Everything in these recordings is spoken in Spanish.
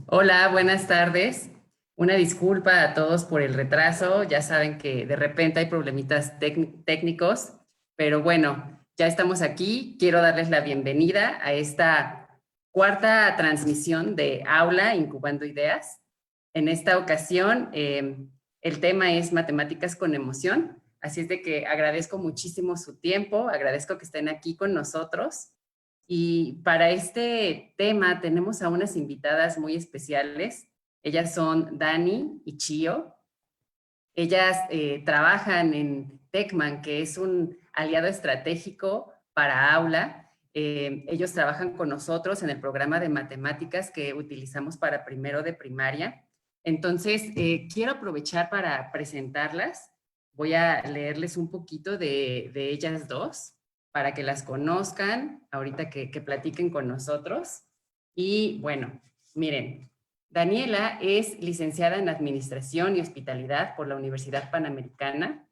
Hola, buenas tardes. Una disculpa a todos por el retraso. Ya saben que de repente hay problemitas técnicos, pero bueno, ya estamos aquí. Quiero darles la bienvenida a esta cuarta transmisión de Aula Incubando Ideas. En esta ocasión, el tema es matemáticas con emoción. Así es de que agradezco muchísimo su tiempo, agradezco que estén aquí con nosotros. Y para este tema tenemos a unas invitadas muy especiales. Ellas son Dani y Chio. Ellas trabajan en Tecman, que es un aliado estratégico para Aula. Ellos trabajan con nosotros en el programa de matemáticas que utilizamos para primero de primaria. Entonces, quiero aprovechar para presentarlas. Voy a leerles un poquito de ellas dos para que las conozcan ahorita que platiquen con nosotros. Y bueno, miren, Daniela es licenciada en Administración y Hospitalidad por la Universidad Panamericana.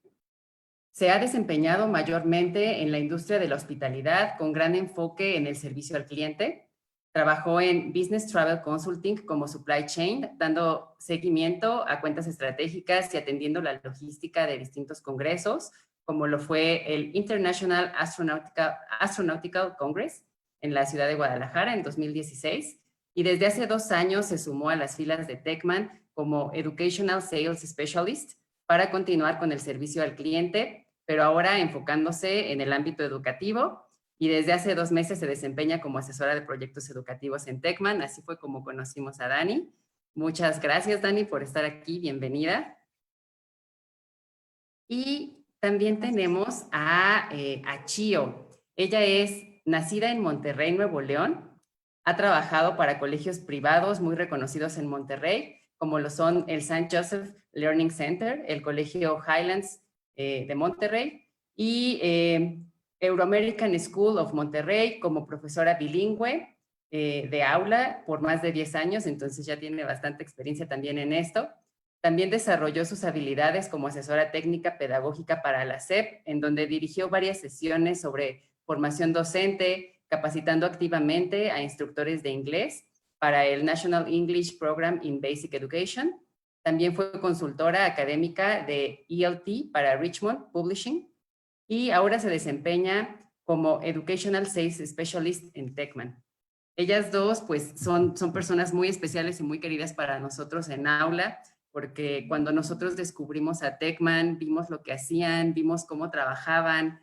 Se ha desempeñado mayormente en la industria de la hospitalidad con gran enfoque en el servicio al cliente. Trabajó en Business Travel Consulting como supply chain, dando seguimiento a cuentas estratégicas y atendiendo la logística de distintos congresos, como lo fue el International Astronautical Congress en la ciudad de Guadalajara en 2016. Y desde hace 2 años se sumó a las filas de Tecman como Educational Sales Specialist para continuar con el servicio al cliente, pero ahora enfocándose en el ámbito educativo, y desde hace 2 meses se desempeña como asesora de proyectos educativos en Tecman. Así fue como conocimos a Dani. Muchas gracias, Dani, por estar aquí. Bienvenida. Y también tenemos a Chio. Ella es nacida en Monterrey, Nuevo León. Ha trabajado para colegios privados muy reconocidos en Monterrey, como lo son el St. Joseph Learning Center, el Colegio Highlands de Monterrey y Euroamerican School of Monterrey como profesora bilingüe de aula por más de 10 años, entonces ya tiene bastante experiencia también en esto. También desarrolló sus habilidades como asesora técnica pedagógica para la SEP, en donde dirigió varias sesiones sobre formación docente, capacitando activamente a instructores de inglés para el National English Program in Basic Education. También fue consultora académica de ELT para Richmond Publishing y ahora se desempeña como Educational Sales Specialist en Tecman. Ellas dos, pues, son personas muy especiales y muy queridas para nosotros en aula, porque cuando nosotros descubrimos a Tecman, vimos lo que hacían, vimos cómo trabajaban,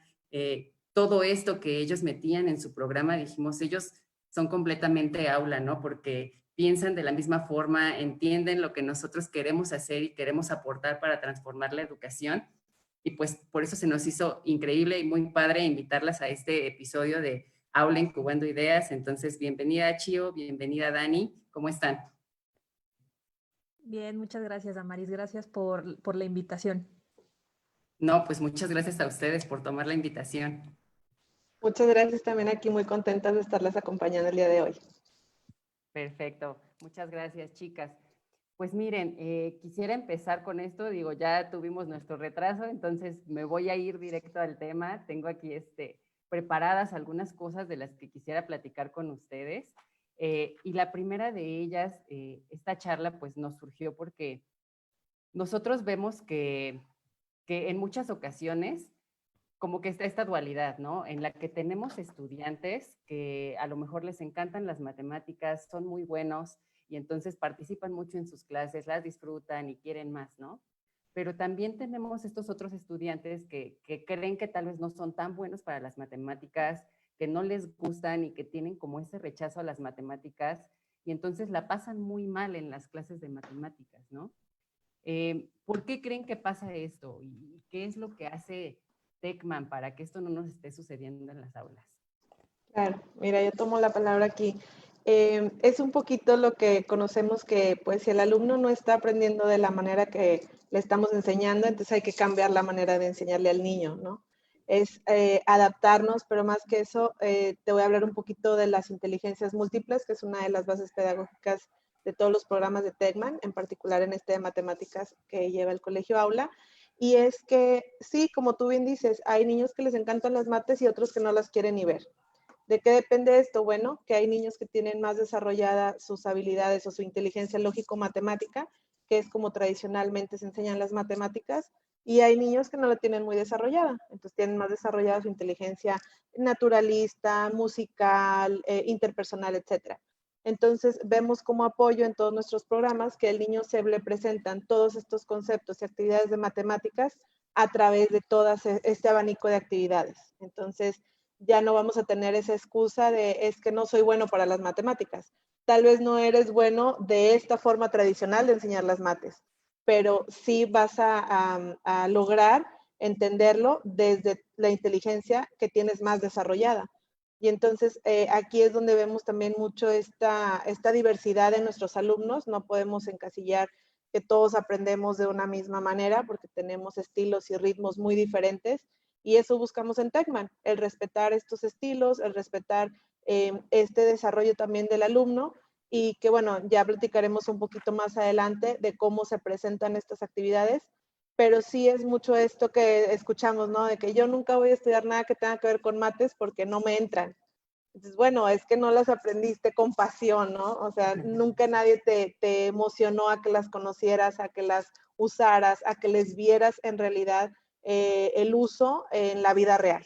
todo esto que ellos metían en su programa, dijimos, ellos son completamente aula, ¿no? Porque piensan de la misma forma, entienden lo que nosotros queremos hacer y queremos aportar para transformar la educación. Y pues por eso se nos hizo increíble y muy padre invitarlas a este episodio de Aula Incubando Ideas. Entonces, bienvenida Chio, bienvenida Dani, ¿cómo están? Bien, muchas gracias, Amaris. Gracias por la invitación. No, pues muchas gracias a ustedes por tomar la invitación. Muchas gracias, también aquí muy contentas de estarlas acompañando el día de hoy. Perfecto, muchas gracias chicas. Pues miren, quisiera empezar con esto, digo, ya tuvimos nuestro retraso, entonces me voy a ir directo al tema. Tengo aquí preparadas algunas cosas de las que quisiera platicar con ustedes. Y la primera de ellas, esta charla pues nos surgió porque nosotros vemos que en muchas ocasiones como que está esta dualidad, ¿no? En la que tenemos estudiantes que a lo mejor les encantan las matemáticas, son muy buenos y entonces participan mucho en sus clases, las disfrutan y quieren más, ¿no? Pero también tenemos estos otros estudiantes que creen que tal vez no son tan buenos para las matemáticas, que no les gustan y que tienen como ese rechazo a las matemáticas y entonces la pasan muy mal en las clases de matemáticas, ¿no? ¿Por qué creen que pasa esto? ¿Y qué es lo que hace Tecman para que esto no nos esté sucediendo en las aulas? Claro, mira, yo tomo la palabra aquí. Es un poquito lo que conocemos que, pues, si el alumno no está aprendiendo de la manera que le estamos enseñando, entonces hay que cambiar la manera de enseñarle al niño, ¿no? Es adaptarnos, pero más que eso, te voy a hablar un poquito de las inteligencias múltiples, que es una de las bases pedagógicas de todos los programas de Tecman, en particular en este de matemáticas que lleva el Colegio Aula. Y es que, sí, como tú bien dices, hay niños que les encantan las mates y otros que no las quieren ni ver. ¿De qué depende esto? Bueno, que hay niños que tienen más desarrolladas sus habilidades o su inteligencia lógico-matemática, que es como tradicionalmente se enseñan las matemáticas, y hay niños que no la tienen muy desarrollada, entonces tienen más desarrollada su inteligencia naturalista, musical, interpersonal, etcétera. Entonces vemos como apoyo en todos nuestros programas que al niño se le presentan todos estos conceptos y actividades de matemáticas a través de todo este abanico de actividades. Entonces ya no vamos a tener esa excusa de es que no soy bueno para las matemáticas. Tal vez no eres bueno de esta forma tradicional de enseñar las mates, pero sí vas a lograr entenderlo desde la inteligencia que tienes más desarrollada. Y entonces aquí es donde vemos también mucho esta diversidad de nuestros alumnos. No podemos encasillar que todos aprendemos de una misma manera porque tenemos estilos y ritmos muy diferentes. Y eso buscamos en Techman, el respetar estos estilos, el respetar este desarrollo también del alumno y que bueno, ya platicaremos un poquito más adelante de cómo se presentan estas actividades, pero sí es mucho esto que escuchamos, ¿no? De que yo nunca voy a estudiar nada que tenga que ver con mates porque no me entran. Entonces, bueno, es que no las aprendiste con pasión, ¿no? O sea, nunca nadie te emocionó a que las conocieras, a que las usaras, a que les vieras en realidad el uso en la vida real.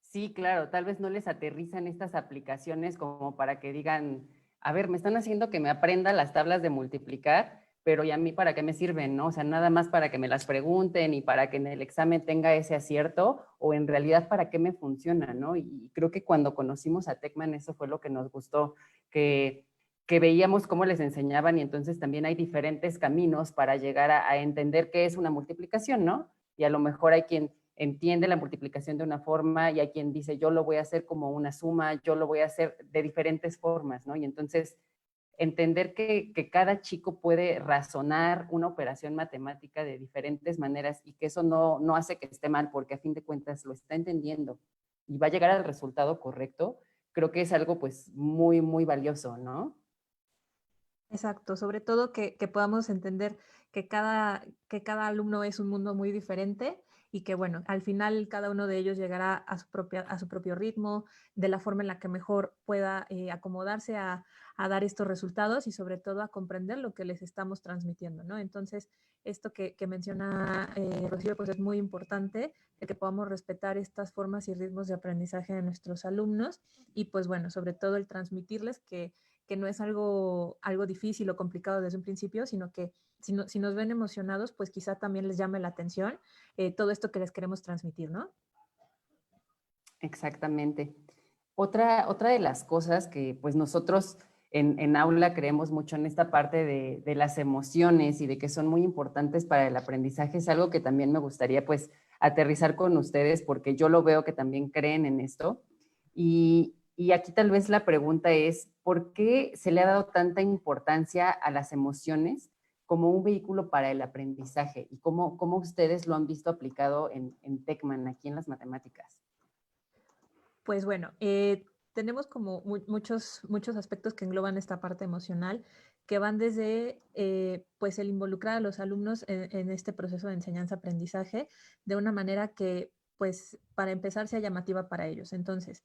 Sí, claro, tal vez no les aterrizan estas aplicaciones como para que digan, a ver, me están haciendo que me aprenda las tablas de multiplicar, pero ¿y a mí para qué me sirven, no? O sea, nada más para que me las pregunten y para que en el examen tenga ese acierto, o en realidad para qué me funciona, ¿no? Y creo que cuando conocimos a Techman eso fue lo que nos gustó, que veíamos cómo les enseñaban y entonces también hay diferentes caminos para llegar a entender qué es una multiplicación, ¿no? Y a lo mejor hay quien entiende la multiplicación de una forma y hay quien dice yo lo voy a hacer como una suma, yo lo voy a hacer de diferentes formas, ¿no? Y entonces entender que cada chico puede razonar una operación matemática de diferentes maneras y que eso no hace que esté mal porque a fin de cuentas lo está entendiendo y va a llegar al resultado correcto, creo que es algo pues muy, muy valioso, ¿no? Exacto, sobre todo que podamos entender que cada alumno es un mundo muy diferente y que, bueno, al final cada uno de ellos llegará a su propio ritmo, de la forma en la que mejor pueda acomodarse a dar estos resultados y sobre todo a comprender lo que les estamos transmitiendo, ¿no? Entonces, esto que menciona Rocío, pues es muy importante, el que podamos respetar estas formas y ritmos de aprendizaje de nuestros alumnos y, pues bueno, sobre todo el transmitirles que no es algo difícil o complicado desde un principio, sino que si nos ven emocionados, pues quizá también les llame la atención todo esto que les queremos transmitir, ¿no? Exactamente. Otra de las cosas que pues nosotros en aula creemos mucho en esta parte de las emociones y de que son muy importantes para el aprendizaje es algo que también me gustaría pues aterrizar con ustedes porque yo lo veo que también creen en esto. Y aquí tal vez la pregunta es, ¿por qué se le ha dado tanta importancia a las emociones como un vehículo para el aprendizaje? ¿Y cómo ustedes lo han visto aplicado en Techman, aquí en las matemáticas? Pues bueno, tenemos como muchos aspectos que engloban esta parte emocional, que van desde pues el involucrar a los alumnos en este proceso de enseñanza-aprendizaje de una manera que pues para empezar sea llamativa para ellos. Entonces,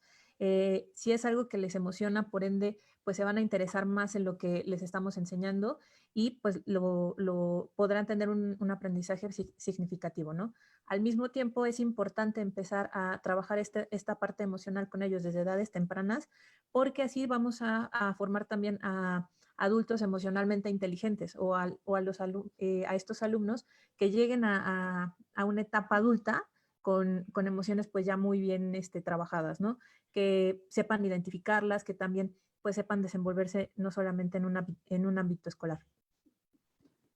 si es algo que les emociona, por ende, pues se van a interesar más en lo que les estamos enseñando y pues lo podrán tener un aprendizaje significativo, ¿no? Al mismo tiempo, es importante empezar a trabajar esta parte emocional con ellos desde edades tempranas, porque así vamos a formar también a adultos emocionalmente inteligentes a estos alumnos que lleguen a una etapa adulta con emociones pues ya muy bien trabajadas, ¿no? Que sepan identificarlas, que también pues sepan desenvolverse no solamente en un ámbito escolar.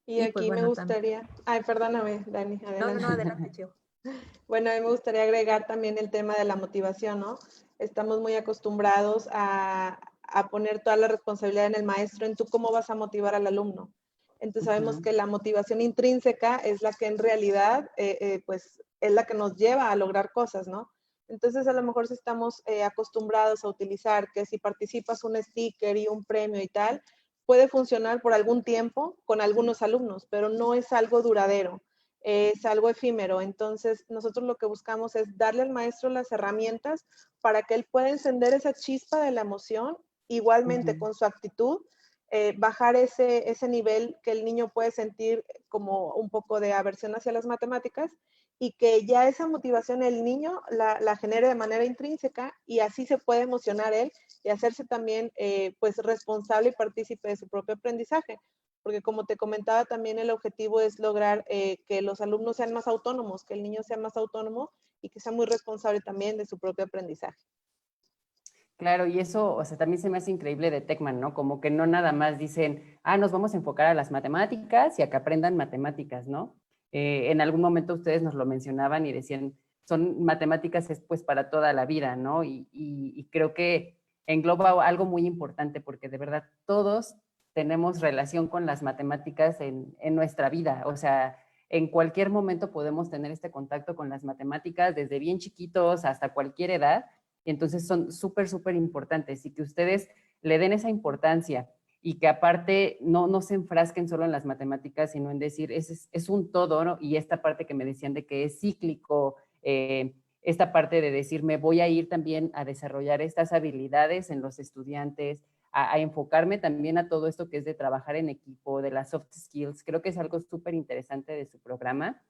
Y Y pues aquí me bueno, también. gustaría, ay, perdóname, Dani, No, adelante. adelante, Chio. Bueno, a mí me gustaría agregar también el tema de la motivación, ¿no? Estamos muy acostumbrados a poner toda la responsabilidad en el maestro, en tú cómo vas a motivar al alumno. Entonces sabemos que la motivación intrínseca es la que en realidad, pues, es la que nos lleva a lograr cosas, ¿no? Entonces a lo mejor si estamos acostumbrados a utilizar que si participas un sticker y un premio y tal, puede funcionar por algún tiempo con algunos alumnos, pero no es algo duradero. es algo efímero. Entonces, nosotros lo que buscamos es darle al maestro las herramientas para que él pueda encender esa chispa de la emoción, igualmente con su actitud, bajar ese nivel que el niño puede sentir como un poco de aversión hacia las matemáticas y que ya esa motivación el niño la genere de manera intrínseca y así se puede emocionar él y hacerse también pues responsable y partícipe de su propio aprendizaje. Porque como te comentaba, también el objetivo es lograr que los alumnos sean más autónomos, que el niño sea más autónomo y que sea muy responsable también de su propio aprendizaje. Claro, y eso, o sea, también se me hace increíble de Techman, ¿no? Como que no nada más dicen, nos vamos a enfocar a las matemáticas y a que aprendan matemáticas, ¿no? En algún momento ustedes nos lo mencionaban y decían, son matemáticas es pues para toda la vida, ¿no? Y creo que engloba algo muy importante porque de verdad todos tenemos relación con las matemáticas en nuestra vida, o sea, en cualquier momento podemos tener este contacto con las matemáticas, desde bien chiquitos hasta cualquier edad, y entonces son súper, súper importantes y que ustedes le den esa importancia y que aparte no se enfrasquen solo en las matemáticas, sino en decir, es un todo, ¿no? Y esta parte que me decían de que es cíclico, esta parte de decir, me voy a ir también a desarrollar estas habilidades en los estudiantes, a enfocarme también a todo esto que es de trabajar en equipo, de las soft skills. Creo que es algo súper interesante de su programa.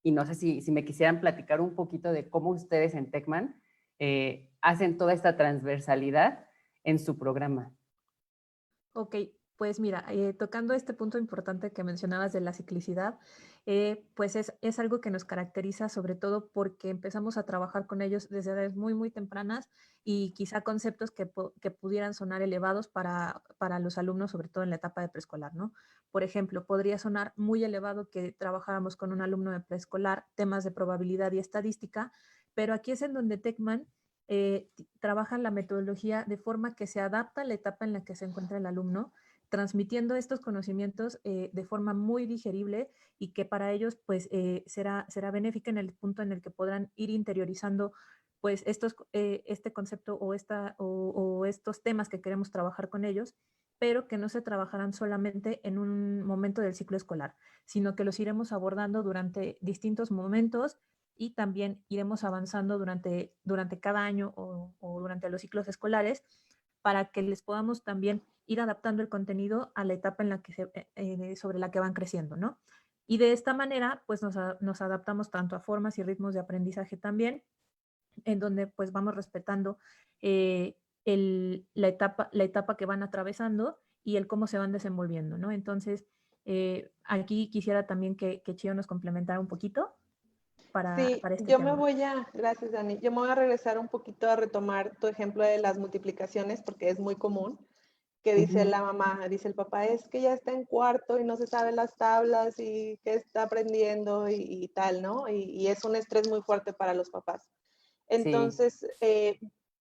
Y no sé si me quisieran platicar un poquito de cómo ustedes en Techman hacen toda esta transversalidad en su programa. Ok, pues mira, tocando este punto importante que mencionabas de la ciclicidad, pues es algo que nos caracteriza sobre todo porque empezamos a trabajar con ellos desde edades muy, muy tempranas y quizá conceptos que pudieran sonar elevados para los alumnos, sobre todo en la etapa de preescolar, ¿no? Por ejemplo, podría sonar muy elevado que trabajáramos con un alumno de preescolar temas de probabilidad y estadística, pero aquí es en donde Techman trabajan la metodología de forma que se adapta a la etapa en la que se encuentra el alumno, transmitiendo estos conocimientos de forma muy digerible y que para ellos pues será benéfica en el punto en el que podrán ir interiorizando pues este concepto o estos temas que queremos trabajar con ellos, pero que no se trabajarán solamente en un momento del ciclo escolar, sino que los iremos abordando durante distintos momentos y también iremos avanzando durante cada año o durante los ciclos escolares para que les podamos también ir adaptando el contenido a la etapa en la que sobre la que van creciendo, ¿no? Y de esta manera, pues nos adaptamos tanto a formas y ritmos de aprendizaje también, en donde pues vamos respetando la etapa que van atravesando y el cómo se van desenvolviendo, ¿no? Entonces, aquí quisiera también que Chio nos complementara un poquito Sí, para este tema. gracias Dani, yo me voy a regresar un poquito a retomar tu ejemplo de las multiplicaciones porque es muy común que dice Ujú. la mamá, dice el papá, es que ya está en cuarto y no se sabe las tablas y que está aprendiendo y tal, ¿no? Y es un estrés muy fuerte para los papás. Sí, Entonces,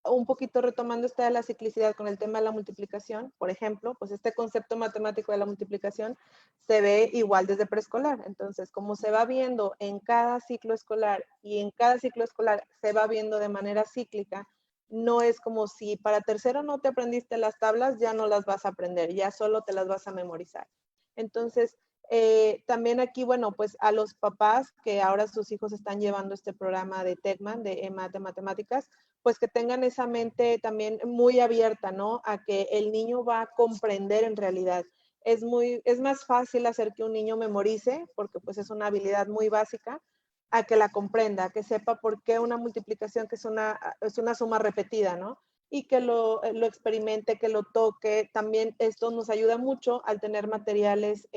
un poquito retomando esta de la ciclicidad con el tema de la multiplicación, por ejemplo, pues este concepto matemático de la multiplicación se ve igual desde preescolar. Entonces, como se va viendo en cada ciclo escolar y en cada ciclo escolar se va viendo de manera cíclica, no es como si para tercero no te aprendiste las tablas, ya no las vas a aprender, ya solo te las vas a memorizar. Entonces, también aquí, bueno, pues a los papás que ahora sus hijos están llevando este programa de Techman, de EMAT de matemáticas, pues que tengan esa mente también muy abierta, ¿no? A que el niño va a comprender en realidad. Es más fácil hacer que un niño memorice, porque pues es una habilidad muy básica, a que la comprenda, a que sepa por qué una multiplicación que es una suma repetida, ¿no? Y que lo experimente, que lo toque. También esto nos ayuda mucho al tener materiales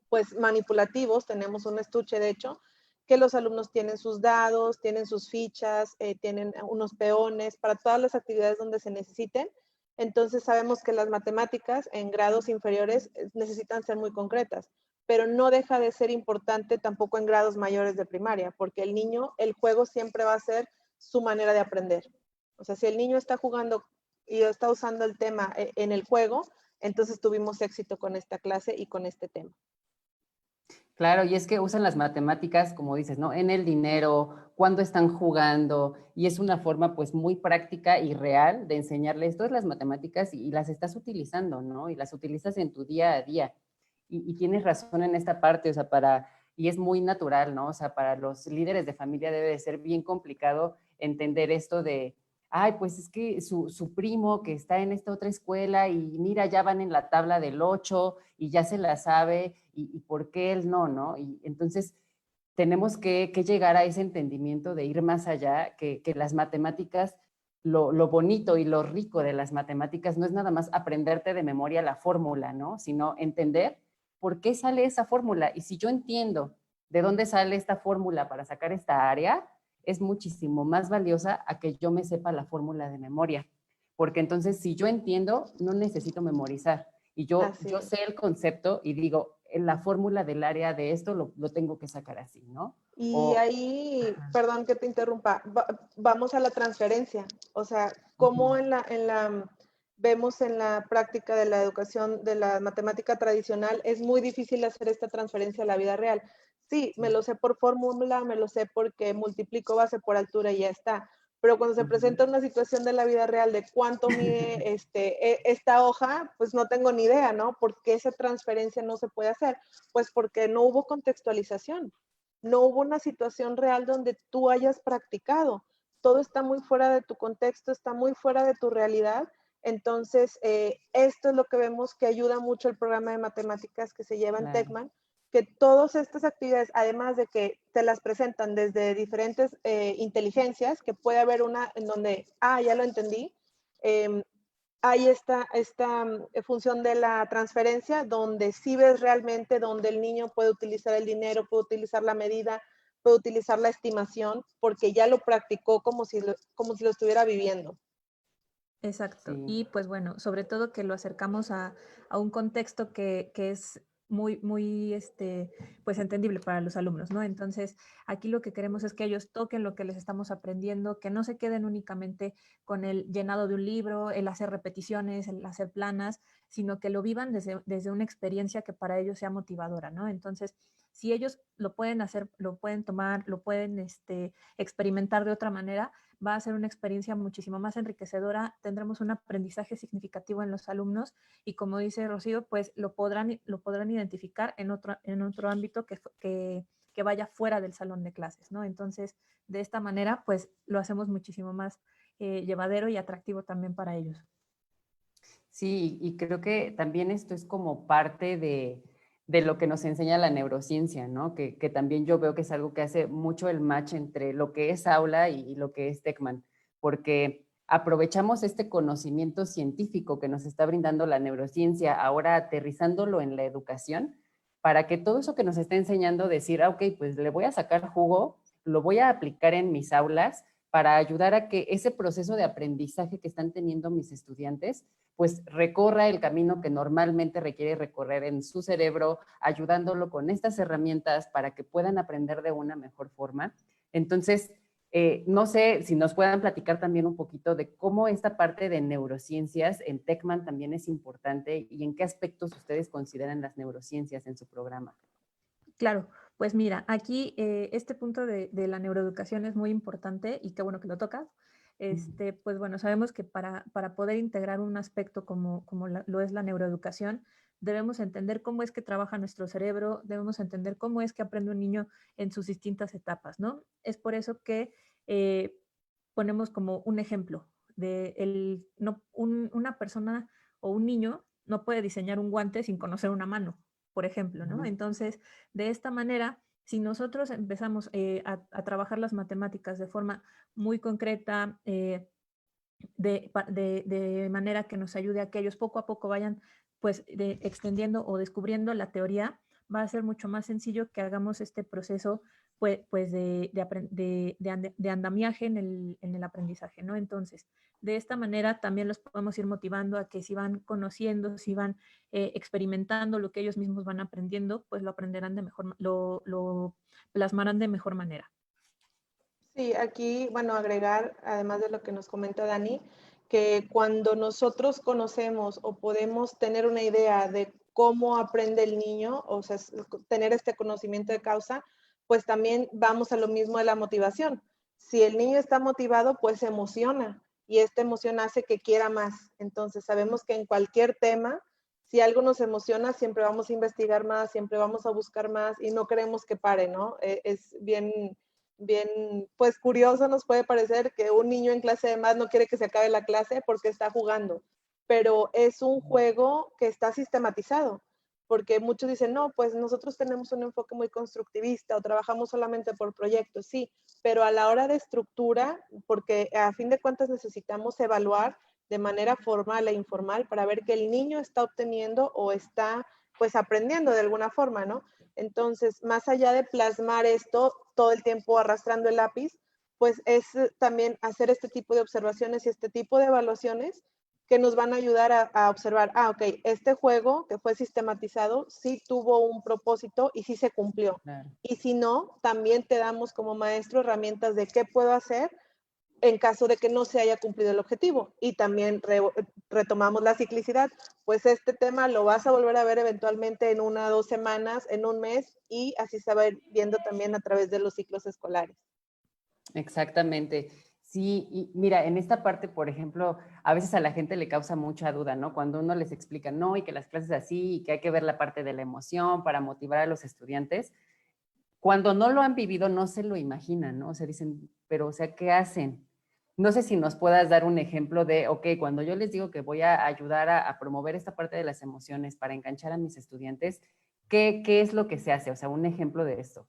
pues manipulativos. Tenemos un estuche, de hecho, que los alumnos tienen sus dados, tienen sus fichas, tienen unos peones para todas las actividades donde se necesiten. Entonces sabemos que las matemáticas en grados inferiores necesitan ser muy concretas, pero no deja de ser importante tampoco en grados mayores de primaria, porque el niño, el juego siempre va a ser su manera de aprender. O sea, si el niño está jugando y está usando el tema en el juego, entonces tuvimos éxito con esta clase y con este tema. claro, y es que usan las matemáticas, como dices, ¿no? En el dinero, cuando están jugando, y es una forma pues muy práctica y real de enseñarles todas las matemáticas y las estás utilizando, ¿no? Y las utilizas en tu día a día. Y tienes razón en esta parte, o sea, para y es muy natural, ¿no? O sea, para los líderes de familia debe de ser bien complicado entender esto de, ay, pues es que su primo que está en esta otra escuela y mira, ya van en la tabla del 8 y ya se la sabe y ¿por qué él no, no? Y entonces tenemos que llegar a ese entendimiento de ir más allá, que las matemáticas, lo bonito y lo rico de las matemáticas no es nada más aprenderte de memoria la fórmula, ¿no? Sino entender por qué sale esa fórmula. Y si yo entiendo de dónde sale esta fórmula para sacar esta área, es muchísimo más valiosa a que yo me sepa la fórmula de memoria. Porque entonces, si yo entiendo, no necesito memorizar. Y Así yo es. sé el concepto y digo, en la fórmula del área de esto lo tengo que sacar así, ¿no? Y O, ahí, ajá, perdón que te interrumpa, vamos a la transferencia. O sea, cómo ujú, vemos en la práctica de la educación de la matemática tradicional, es muy difícil hacer esta transferencia a la vida real. Sí, me sí, lo sé por fórmula, me lo sé porque multiplico base por altura y ya está. Pero cuando se ujú. presenta una situación de la vida real de cuánto mide esta hoja, pues no tengo ni idea, ¿no? ¿Por qué esa transferencia no se puede hacer? Pues porque no hubo contextualización, no hubo una situación real donde tú hayas practicado. Todo está muy fuera de tu contexto, está muy fuera de tu realidad. Entonces, esto es lo que vemos que ayuda mucho el programa de matemáticas que se lleva en Claro, Tecman, que todas estas actividades, además de que te las presentan desde diferentes inteligencias, que puede haber una en donde, ya lo entendí, eh, hay esta función de la transferencia donde sí ves realmente donde el niño puede utilizar el dinero, puede utilizar la medida, puede utilizar la estimación, porque ya lo practicó como si lo estuviera viviendo. Exacto. sí. Y pues bueno, sobre todo que lo acercamos a un contexto que es muy, pues entendible para los alumnos, ¿no? Entonces, aquí lo que queremos es que ellos toquen lo que les estamos aprendiendo, que no se queden únicamente con el llenado de un libro, el hacer repeticiones, el hacer planas, sino que lo vivan desde una experiencia que para ellos sea motivadora, ¿no? Entonces, si ellos lo pueden hacer, lo pueden tomar, lo pueden experimentar de otra manera, va a ser una experiencia muchísimo más enriquecedora, tendremos un aprendizaje significativo en los alumnos y como dice Rocío, pues lo podrán identificar en otro ámbito que vaya fuera del salón de clases, ¿no? Entonces, de esta manera, pues lo hacemos muchísimo más llevadero y atractivo también para ellos. Sí, y creo que también esto es como parte de lo que nos enseña la neurociencia, ¿no? Que también yo veo que es algo que hace mucho el match entre lo que es aula y lo que es Tecman, porque aprovechamos este conocimiento científico que nos está brindando la neurociencia, ahora aterrizándolo en la educación, para que todo eso que nos está enseñando decir, ok, pues le voy a sacar jugo, lo voy a aplicar en mis aulas para ayudar a que ese proceso de aprendizaje que están teniendo mis estudiantes pues recorra el camino que normalmente requiere recorrer en su cerebro, ayudándolo con estas herramientas para que puedan aprender de una mejor forma. Entonces, no sé si nos puedan platicar también un poquito de cómo esta parte de neurociencias en Tecman también es importante y en qué aspectos ustedes consideran las neurociencias en su programa. Claro, pues mira, aquí este punto de la neuroeducación es muy importante y qué bueno que lo tocas. Pues bueno, sabemos que para poder integrar un aspecto como lo es la neuroeducación, debemos entender cómo es que trabaja nuestro cerebro, debemos entender cómo es que aprende un niño en sus distintas etapas, ¿no? Es por eso que ponemos como un ejemplo de una persona o un niño no puede diseñar un guante sin conocer una mano, por ejemplo, ¿no? Entonces, de esta manera, si nosotros empezamos a trabajar las matemáticas de forma muy concreta, de manera que nos ayude a que ellos poco a poco vayan pues extendiendo o descubriendo la teoría, va a ser mucho más sencillo que hagamos este proceso pues de andamiaje en el aprendizaje, ¿no? Entonces, de esta manera también los podemos ir motivando a que si van conociendo, si van experimentando lo que ellos mismos van aprendiendo, pues lo aprenderán de mejor, lo plasmarán de mejor manera. Sí, aquí, bueno, agregar, además de lo que nos comenta Dani, que cuando nosotros conocemos o podemos tener una idea de cómo aprende el niño, o sea, tener este conocimiento de causa, pues también vamos a lo mismo de la motivación. Si el niño está motivado, pues se emociona y esta emoción hace que quiera más. Entonces, sabemos que en cualquier tema si algo nos emociona, siempre vamos a investigar más, siempre vamos a buscar más y no queremos que pare, ¿no? Es bien, bien, pues curioso nos puede parecer que un niño en clase de math no quiere que se acabe la clase porque está jugando, pero es un juego que está sistematizado, porque muchos dicen, no, pues nosotros tenemos un enfoque muy constructivista o trabajamos solamente por proyectos, sí, pero a la hora de estructura, porque a fin de cuentas necesitamos evaluar de manera formal e informal para ver que el niño está obteniendo o está pues aprendiendo de alguna forma, ¿no? Entonces, más allá de plasmar esto todo el tiempo arrastrando el lápiz, pues es también hacer este tipo de observaciones y este tipo de evaluaciones que nos van a ayudar a observar, ok, este juego que fue sistematizado sí tuvo un propósito y sí se cumplió. Claro. Y si no, también te damos como maestro herramientas de qué puedo hacer en caso de que no se haya cumplido el objetivo. Y también retomamos la ciclicidad. Pues este tema lo vas a volver a ver eventualmente en 1 o 2 semanas, en un mes, y así se va a ir viendo también a través de los ciclos escolares. Exactamente. Sí, y mira, en esta parte, por ejemplo, a veces a la gente le causa mucha duda, ¿no? Cuando uno les explica, no, y que las clases así, y que hay que ver la parte de la emoción para motivar a los estudiantes, cuando no lo han vivido no se lo imaginan, ¿no? O sea, dicen, pero, o sea, ¿qué hacen? No sé si nos puedas dar un ejemplo de, ok, cuando yo les digo que voy a ayudar a promover esta parte de las emociones para enganchar a mis estudiantes, ¿qué es lo que se hace? O sea, un ejemplo de esto.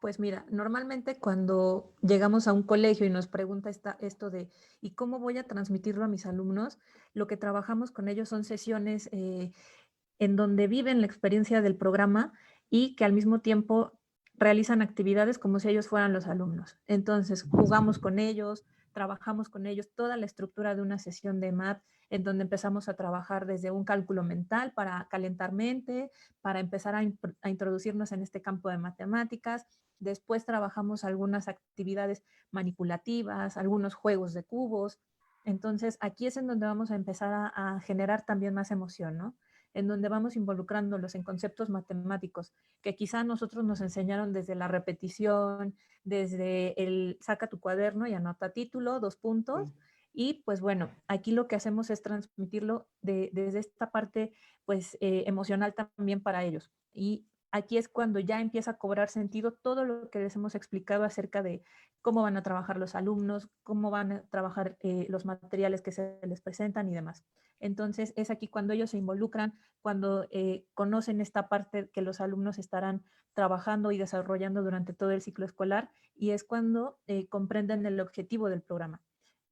Pues mira, normalmente cuando llegamos a un colegio y nos pregunta esto de ¿y cómo voy a transmitirlo a mis alumnos? Lo que trabajamos con ellos son sesiones en donde viven la experiencia del programa y que al mismo tiempo realizan actividades como si ellos fueran los alumnos. Entonces, jugamos con ellos, trabajamos con ellos toda la estructura de una sesión de math en donde empezamos a trabajar desde un cálculo mental para calentar mente, para empezar a introducirnos en este campo de matemáticas. Después trabajamos algunas actividades manipulativas, algunos juegos de cubos. Entonces, aquí es en donde vamos a empezar a generar también más emoción, ¿no? En donde vamos involucrándolos en conceptos matemáticos que quizá nosotros nos enseñaron desde la repetición, desde el saca tu cuaderno y anota título, 2 puntos. Sí. Y pues bueno, aquí lo que hacemos es transmitirlo desde esta parte pues emocional también para ellos. Y aquí es cuando ya empieza a cobrar sentido todo lo que les hemos explicado acerca de cómo van a trabajar los alumnos, cómo van a trabajar los materiales que se les presentan y demás. Entonces es aquí cuando ellos se involucran, cuando conocen esta parte que los alumnos estarán trabajando y desarrollando durante todo el ciclo escolar y es cuando comprenden el objetivo del programa.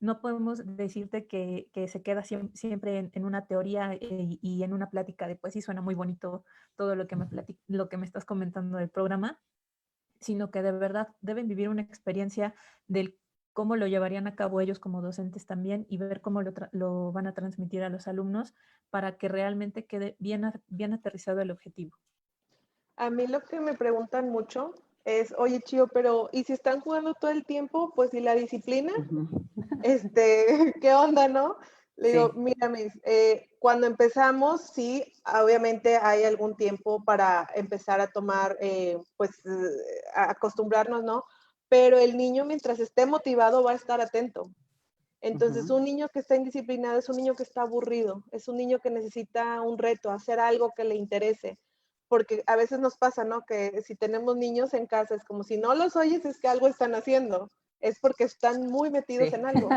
No podemos decirte que se queda siempre en una teoría y en una plática de, pues sí, suena muy bonito todo lo que me estás comentando del programa, sino que de verdad deben vivir una experiencia del cómo lo llevarían a cabo ellos como docentes también y ver cómo lo van a transmitir a los alumnos para que realmente quede bien aterrizado el objetivo. A mí lo que me preguntan mucho es, oye, Chío, pero ¿y si están jugando todo el tiempo? Pues, ¿y la disciplina? Ujú. ¿Qué onda, no? Le digo, Sí. mira, cuando empezamos, sí, obviamente hay algún tiempo para empezar a tomar, pues, a acostumbrarnos, ¿no? Pero el niño, mientras esté motivado, va a estar atento. Entonces, Ujú. un niño que está indisciplinado es un niño que está aburrido, es un niño que necesita un reto, hacer algo que le interese. Porque a veces nos pasa, ¿no? Que si tenemos niños en casa, es como si no los oyes, es que algo están haciendo. Es porque están muy metidos en Sí. algo.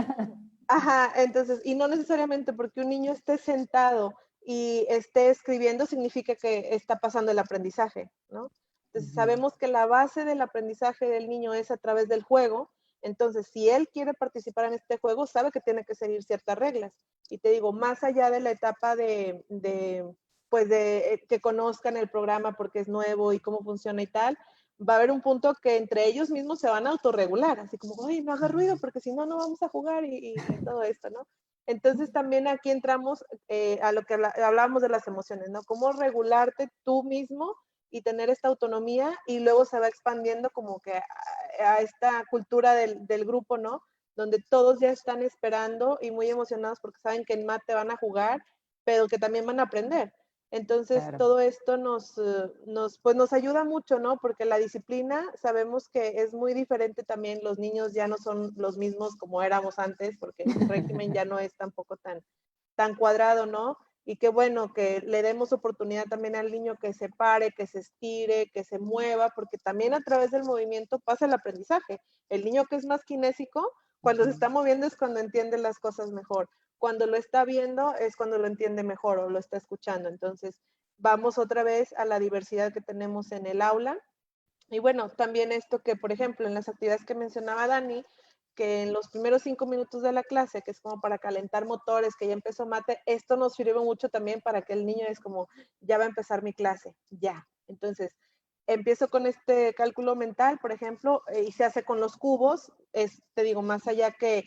Ajá, entonces, y no necesariamente porque un niño esté sentado y esté escribiendo significa que está pasando el aprendizaje, ¿no? Entonces, Ujú. sabemos que la base del aprendizaje del niño es a través del juego. Entonces, si él quiere participar en este juego, sabe que tiene que seguir ciertas reglas. Y te digo, más allá de la etapa pues de que conozcan el programa porque es nuevo y cómo funciona y tal, va a haber un punto que entre ellos mismos se van a autorregular, así como, oye, no hagas ruido porque si no, no vamos a jugar y todo esto, ¿no? Entonces también aquí entramos a lo que hablábamos de las emociones, ¿no? Cómo regularte tú mismo y tener esta autonomía y luego se va expandiendo como que a esta cultura del grupo, ¿no? Donde todos ya están esperando y muy emocionados porque saben que en mate van a jugar, pero que también van a aprender. Entonces, Claro. todo esto pues nos ayuda mucho, ¿no? Porque la disciplina sabemos que es muy diferente también. Los niños ya no son los mismos como éramos antes, porque el régimen ya no es tampoco tan cuadrado, ¿no? Y qué bueno que le demos oportunidad también al niño que se pare, que se estire, que se mueva, porque también a través del movimiento pasa el aprendizaje. El niño que es más kinésico, cuando se está moviendo es cuando entiende las cosas mejor. Cuando lo está viendo es cuando lo entiende mejor o lo está escuchando. Entonces, vamos otra vez a la diversidad que tenemos en el aula. Y bueno, también esto que, por ejemplo, en las actividades que mencionaba Dani, que en los primeros 5 minutos de la clase, que es como para calentar motores, que ya empezó mate, esto nos sirve mucho también para que el niño es como, ya va a empezar mi clase, ya. Entonces, empiezo con este cálculo mental, por ejemplo, y se hace con los cubos, te digo, más allá que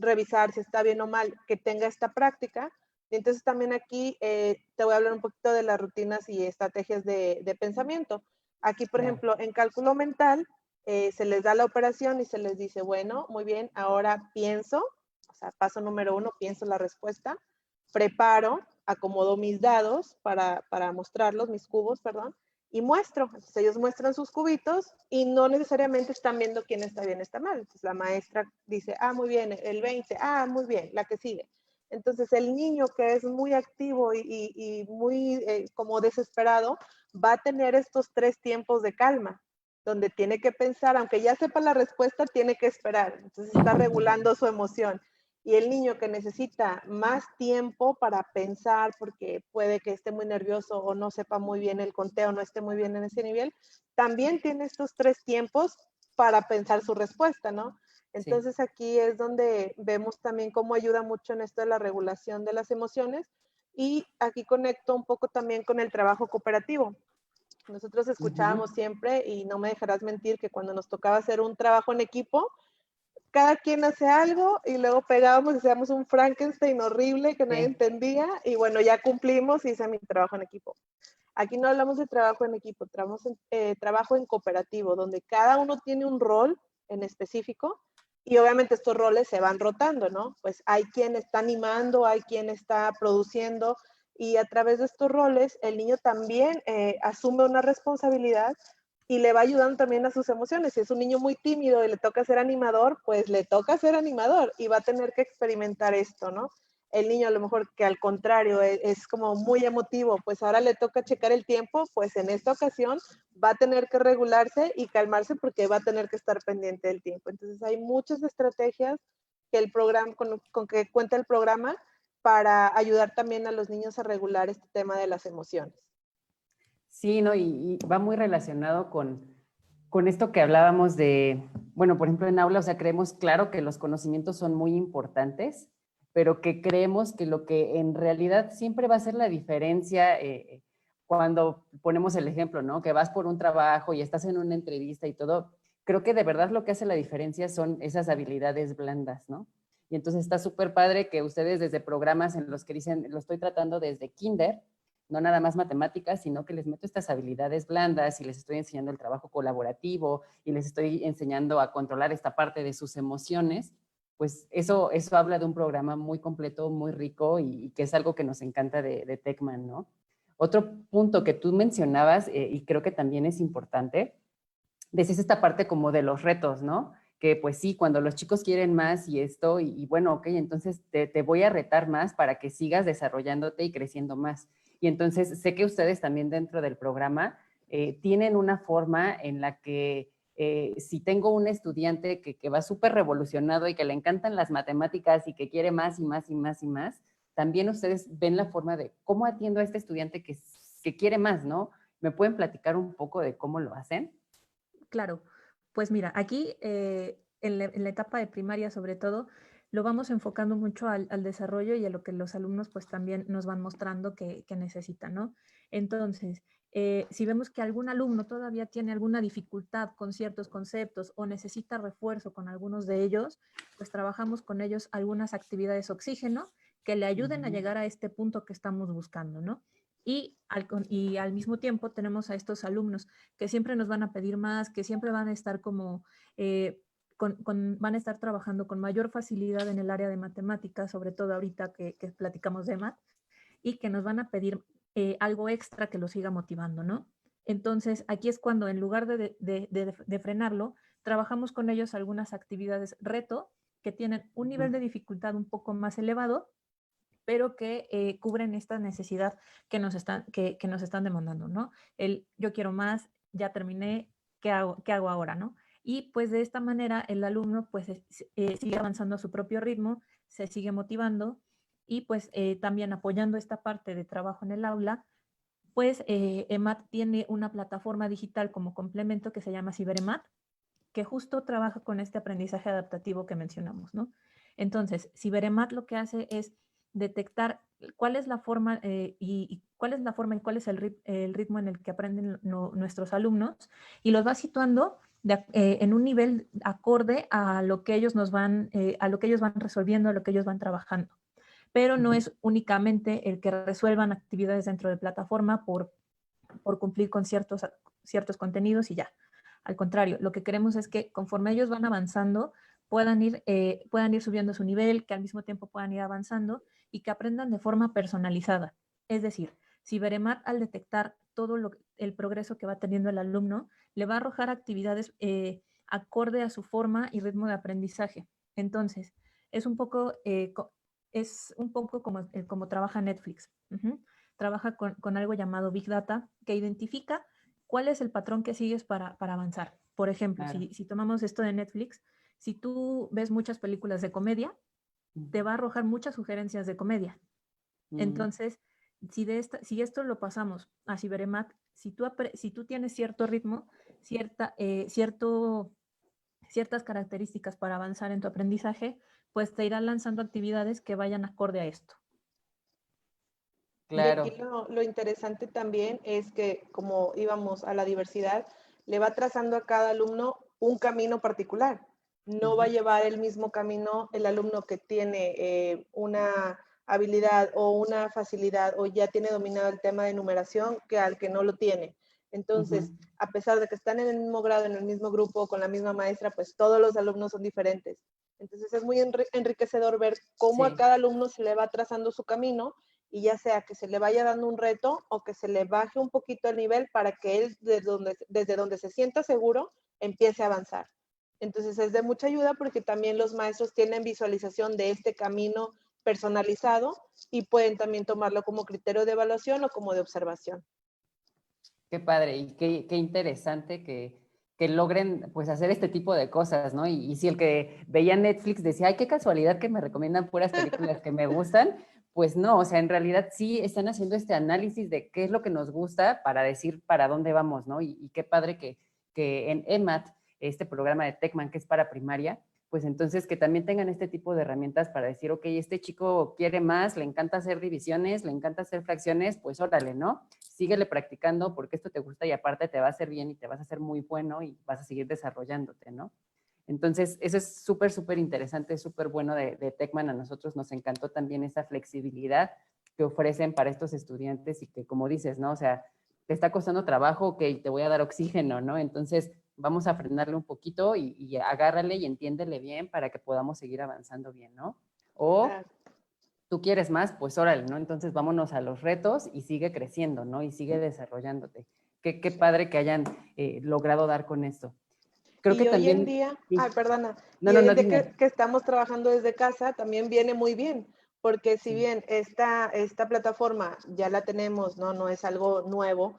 revisar si está bien o mal, que tenga esta práctica. Y entonces también aquí te voy a hablar un poquito de las rutinas y estrategias de pensamiento. Aquí, por ejemplo, en cálculo mental, se les da la operación y se les dice, bueno, muy bien, ahora pienso, o sea, paso número 1, pienso la respuesta, preparo, acomodo mis dados para mostrarlos, mis cubos, perdón, y muestro. Entonces ellos muestran sus cubitos y no necesariamente están viendo quién está bien, está mal. Entonces la maestra dice, muy bien, el 20, muy bien, la que sigue. Entonces el niño que es muy activo y muy como desesperado, va a tener estos 3 tiempos de calma, donde tiene que pensar, aunque ya sepa la respuesta, tiene que esperar. Entonces está regulando su emoción. Y el niño que necesita más tiempo para pensar, porque puede que esté muy nervioso o no sepa muy bien el conteo, no esté muy bien en ese nivel, también tiene estos 3 tiempos para pensar su respuesta, ¿no? Entonces aquí es donde vemos también cómo ayuda mucho en esto de la regulación de las emociones. Y aquí conecto un poco también con el trabajo cooperativo. Nosotros escuchábamos siempre, y no me dejarás mentir, que cuando nos tocaba hacer un trabajo en equipo, cada quien hace algo y luego pegábamos y hacíamos un Frankenstein horrible que nadie entendía y bueno, ya cumplimos y hice mi trabajo en equipo. Aquí no hablamos de trabajo en equipo, trabajo en cooperativo, donde cada uno tiene un rol en específico y obviamente estos roles se van rotando, ¿no? Pues hay quien está animando, hay quien está produciendo y a través de estos roles el niño también asume una responsabilidad y le va ayudando también a sus emociones. Si es un niño muy tímido y le toca ser animador, pues le toca ser animador y va a tener que experimentar esto, ¿no? El niño a lo mejor que al contrario es como muy emotivo, pues ahora le toca checar el tiempo, pues en esta ocasión va a tener que regularse y calmarse porque va a tener que estar pendiente del tiempo. Entonces hay muchas estrategias que el programa, con que cuenta el programa para ayudar también a los niños a regular este tema de las emociones. Sí, ¿no? Y va muy relacionado con esto que hablábamos de, bueno, por ejemplo, en aula, o sea, creemos, claro, que los conocimientos son muy importantes, pero que creemos que lo que en realidad siempre va a ser la diferencia cuando ponemos el ejemplo, ¿no? Que vas por un trabajo y estás en una entrevista y todo, creo que de verdad lo que hace la diferencia son esas habilidades blandas, ¿no? Y entonces está súper padre que ustedes desde programas en los que dicen, lo estoy tratando desde kinder, no nada más matemáticas, sino que les meto estas habilidades blandas y les estoy enseñando el trabajo colaborativo y les estoy enseñando a controlar esta parte de sus emociones, pues eso habla de un programa muy completo, muy rico y que es algo que nos encanta de Tecman, ¿no? Otro punto que tú mencionabas, y creo que también es importante, decís esta parte como de los retos, ¿no? Que pues sí, cuando los chicos quieren más y esto, y bueno, ok, entonces te voy a retar más para que sigas desarrollándote y creciendo más. Y entonces sé que ustedes también dentro del programa tienen una forma en la que si tengo un estudiante que va súper revolucionado y que le encantan las matemáticas y que quiere más y más y más y más, también ustedes ven la forma de cómo atiendo a este estudiante que quiere más, ¿no? ¿Me pueden platicar un poco de cómo lo hacen? Claro, pues mira, aquí en la etapa de primaria sobre todo, lo vamos enfocando mucho al desarrollo y a lo que los alumnos pues también nos van mostrando que necesitan, ¿no? Entonces, si vemos que algún alumno todavía tiene alguna dificultad con ciertos conceptos o necesita refuerzo con algunos de ellos, pues trabajamos con ellos algunas actividades oxígeno que le ayuden a llegar a este punto que estamos buscando, ¿no? Y al mismo tiempo tenemos a estos alumnos que siempre nos van a pedir más, que siempre van a estar como, van a estar trabajando con mayor facilidad en el área de matemáticas, sobre todo ahorita que platicamos de math, y que nos van a pedir algo extra que los siga motivando, ¿no? Entonces, aquí es cuando en lugar de frenarlo, trabajamos con ellos algunas actividades reto que tienen un nivel de dificultad un poco más elevado pero que cubren esta necesidad que nos están demandando, ¿no? Yo quiero más, ya terminé, ¿qué hago ahora, no? Y pues de esta manera el alumno pues sigue avanzando a su propio ritmo, se sigue motivando y pues también apoyando esta parte de trabajo en el aula, pues EMAT tiene una plataforma digital como complemento que se llama CiberEMAT, que justo trabaja con este aprendizaje adaptativo que mencionamos, ¿no? Entonces, CiberEMAT lo que hace es detectar cuál es la forma y cuál es la forma y cuál es el ritmo en el que aprenden nuestros alumnos y los va situando en un nivel acorde a lo que ellos a lo que ellos van resolviendo, a lo que ellos van trabajando. Pero no es únicamente el que resuelvan actividades dentro de plataforma por cumplir con ciertos contenidos y ya. Al contrario, lo que queremos es que conforme ellos van avanzando, puedan ir subiendo su nivel, que al mismo tiempo puedan ir avanzando y que aprendan de forma personalizada. Es decir, si Veremat al detectar todo el progreso que va teniendo el alumno, le va a arrojar actividades acorde a su forma y ritmo de aprendizaje. Entonces, es un poco como trabaja Netflix. Trabaja con algo llamado Big Data, que identifica cuál es el patrón que sigues para avanzar. Por ejemplo, Claro. si tomamos esto de Netflix, si tú ves muchas películas de comedia, te va a arrojar muchas sugerencias de comedia. Entonces, si esto lo pasamos a CiberEMAT, si tú tienes cierto ritmo, ciertas características para avanzar en tu aprendizaje, pues te irán lanzando actividades que vayan acorde a esto. Y aquí Claro. lo interesante también es que como íbamos a la diversidad, le va trazando a cada alumno un camino particular. No va a llevar el mismo camino el alumno que tiene una habilidad o una facilidad o ya tiene dominado el tema de numeración que al que no lo tiene. Entonces, a pesar de que están en el mismo grado, en el mismo grupo, con la misma maestra, pues todos los alumnos son diferentes. Entonces, es muy enriquecedor ver cómo a cada alumno se le va trazando su camino y ya sea que se le vaya dando un reto o que se le baje un poquito el nivel para que él desde donde se sienta seguro empiece a avanzar. Entonces es de mucha ayuda porque también los maestros tienen visualización de este camino personalizado y pueden también tomarlo como criterio de evaluación o como de observación. Qué padre y qué interesante que logren pues hacer este tipo de cosas, ¿no? Y si el que veía Netflix decía, ay, qué casualidad que me recomiendan puras películas que me gustan, pues no, o sea, en realidad sí están haciendo este análisis de qué es lo que nos gusta para decir para dónde vamos, ¿no? Y qué padre que en EMAT, este programa de Techman que es para primaria, pues entonces que también tengan este tipo de herramientas para decir, ok, este chico quiere más, le encanta hacer divisiones, le encanta hacer fracciones, pues órale, ¿no? Síguele practicando porque esto te gusta y aparte te va a hacer bien y te vas a hacer muy bueno y vas a seguir desarrollándote, ¿no? Entonces, eso es súper, súper interesante, súper bueno de Techman. A nosotros nos encantó también esa flexibilidad que ofrecen para estos estudiantes y que, como dices, ¿no? O sea, te está costando trabajo, ok, te voy a dar oxígeno, ¿no? Entonces, vamos a frenarle un poquito y agárrale y entiéndele bien para que podamos seguir avanzando bien, ¿no? O tú quieres más, pues órale, ¿no? Entonces vámonos a los retos y sigue creciendo, ¿no? Y sigue desarrollándote. Qué padre que hayan logrado dar con esto. Creo que Y hoy en también... día, Sí. perdona, No, y no, hoy en no, día dime. que estamos trabajando desde casa también viene muy bien, porque si Sí. bien esta plataforma ya la tenemos, no es algo nuevo,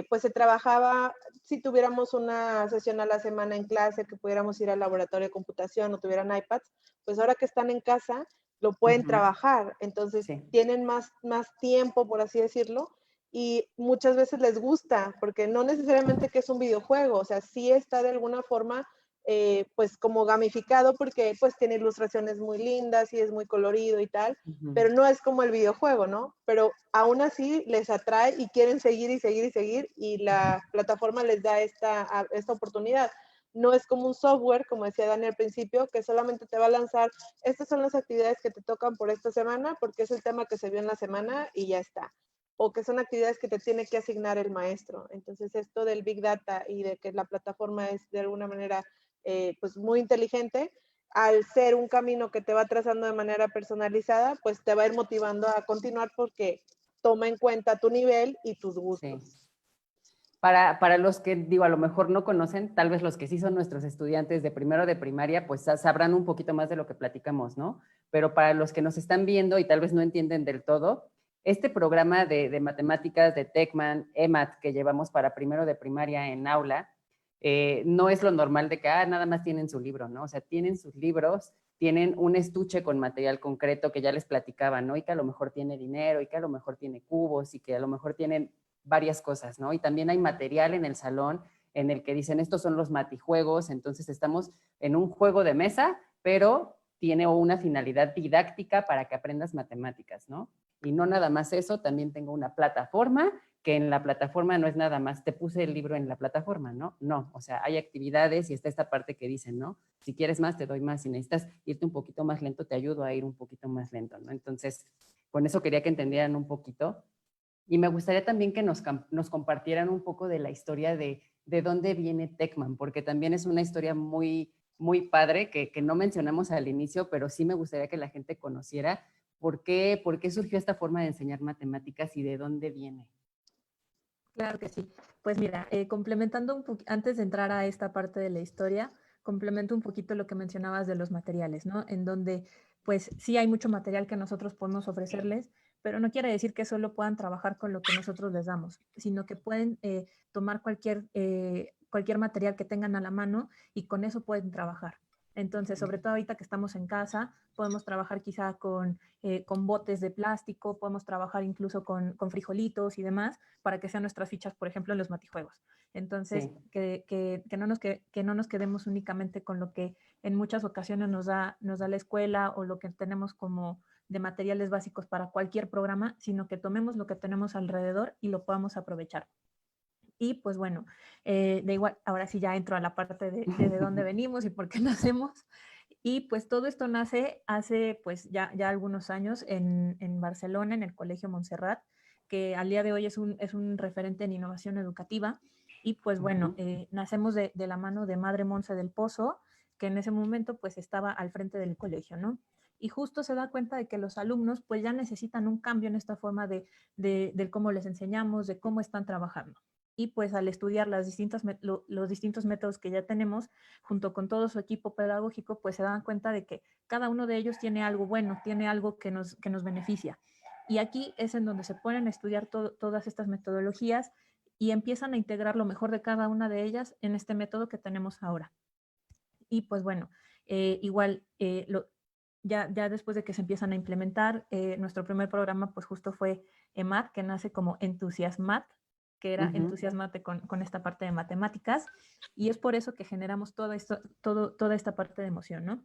pues se trabajaba, si tuviéramos una sesión a la semana en clase, que pudiéramos ir al laboratorio de computación o tuvieran iPads, pues ahora que están en casa, lo pueden trabajar, entonces Sí. tienen más tiempo, por así decirlo, y muchas veces les gusta, porque no necesariamente que es un videojuego, o sea, sí está de alguna forma pues como gamificado porque pues tiene ilustraciones muy lindas y es muy colorido y tal, pero no es como el videojuego, ¿no? Pero aún así les atrae y quieren seguir y seguir y seguir y la plataforma les da esta oportunidad. No es como un software, como decía Dani al principio, que solamente te va a lanzar, estas son las actividades que te tocan por esta semana, porque es el tema que se vio en la semana y ya está. O que son actividades que te tiene que asignar el maestro. Entonces, esto del Big Data y de que la plataforma es de alguna manera pues muy inteligente, al ser un camino que te va trazando de manera personalizada, pues te va a ir motivando a continuar porque toma en cuenta tu nivel y tus Sí. gustos. Para los que, digo, a lo mejor no conocen, tal vez los que sí son nuestros estudiantes de primero de primaria, pues sabrán un poquito más de lo que platicamos, ¿no? Pero para los que nos están viendo y tal vez no entienden del todo, este programa de matemáticas de Techman, EMAT, que llevamos para primero de primaria en aula, no es lo normal de que nada más tienen su libro, ¿no? O sea, tienen sus libros, tienen un estuche con material concreto que ya les platicaba, ¿no? Y que a lo mejor tiene dinero, y que a lo mejor tiene cubos, y que a lo mejor tienen varias cosas, ¿no? Y también hay material en el salón en el que dicen, estos son los matijuegos, entonces estamos en un juego de mesa, pero tiene una finalidad didáctica para que aprendas matemáticas, ¿no? Y no nada más eso, también tengo una plataforma, que en la plataforma no es nada más, te puse el libro en la plataforma, ¿no? No, o sea, hay actividades y está esta parte que dicen, ¿no? Si quieres más, te doy más. Si necesitas irte un poquito más lento, te ayudo a ir un poquito más lento, ¿no? Entonces, con eso quería que entendieran un poquito. Y me gustaría también que nos compartieran un poco de la historia de dónde viene Techman, porque también es una historia muy, muy padre que no mencionamos al inicio, pero sí me gustaría que la gente conociera por qué surgió esta forma de enseñar matemáticas y de dónde viene. Claro que sí. Pues mira, complementando un poquito, antes de entrar a esta parte de la historia, complemento un poquito lo que mencionabas de los materiales, ¿no? En donde, pues sí hay mucho material que nosotros podemos ofrecerles, pero no quiere decir que solo puedan trabajar con lo que nosotros les damos, sino que pueden tomar cualquier material que tengan a la mano y con eso pueden trabajar. Entonces, sobre todo ahorita que estamos en casa, podemos trabajar quizá con botes de plástico, podemos trabajar incluso con frijolitos y demás, para que sean nuestras fichas, por ejemplo, en los matijuegos. Entonces, Sí. que no nos quedemos únicamente con lo que en muchas ocasiones nos da la escuela o lo que tenemos como de materiales básicos para cualquier programa, sino que tomemos lo que tenemos alrededor y lo podamos aprovechar. Y pues bueno, de igual, ahora sí ya entro a la parte de dónde venimos y por qué nacemos. Y pues todo esto nace hace pues ya algunos años en Barcelona, en el Colegio Montserrat, que al día de hoy es un referente en innovación educativa. Y pues bueno, nacemos de la mano de Madre Monse del Pozo, que en ese momento pues estaba al frente del colegio, ¿no? Y justo se da cuenta de que los alumnos pues ya necesitan un cambio en esta forma de cómo les enseñamos, de cómo están trabajando. Y pues al estudiar los distintos métodos que ya tenemos, junto con todo su equipo pedagógico, pues se dan cuenta de que cada uno de ellos tiene algo bueno, tiene algo que nos beneficia. Y aquí es en donde se ponen a estudiar todas estas metodologías y empiezan a integrar lo mejor de cada una de ellas en este método que tenemos ahora. Y pues bueno, igual, ya después de que se empiezan a implementar, nuestro primer programa pues justo fue EMAT, que nace como Entusiasmat, que era entusiasmate con esta parte de matemáticas, y es por eso que generamos toda esta parte de emoción, ¿no?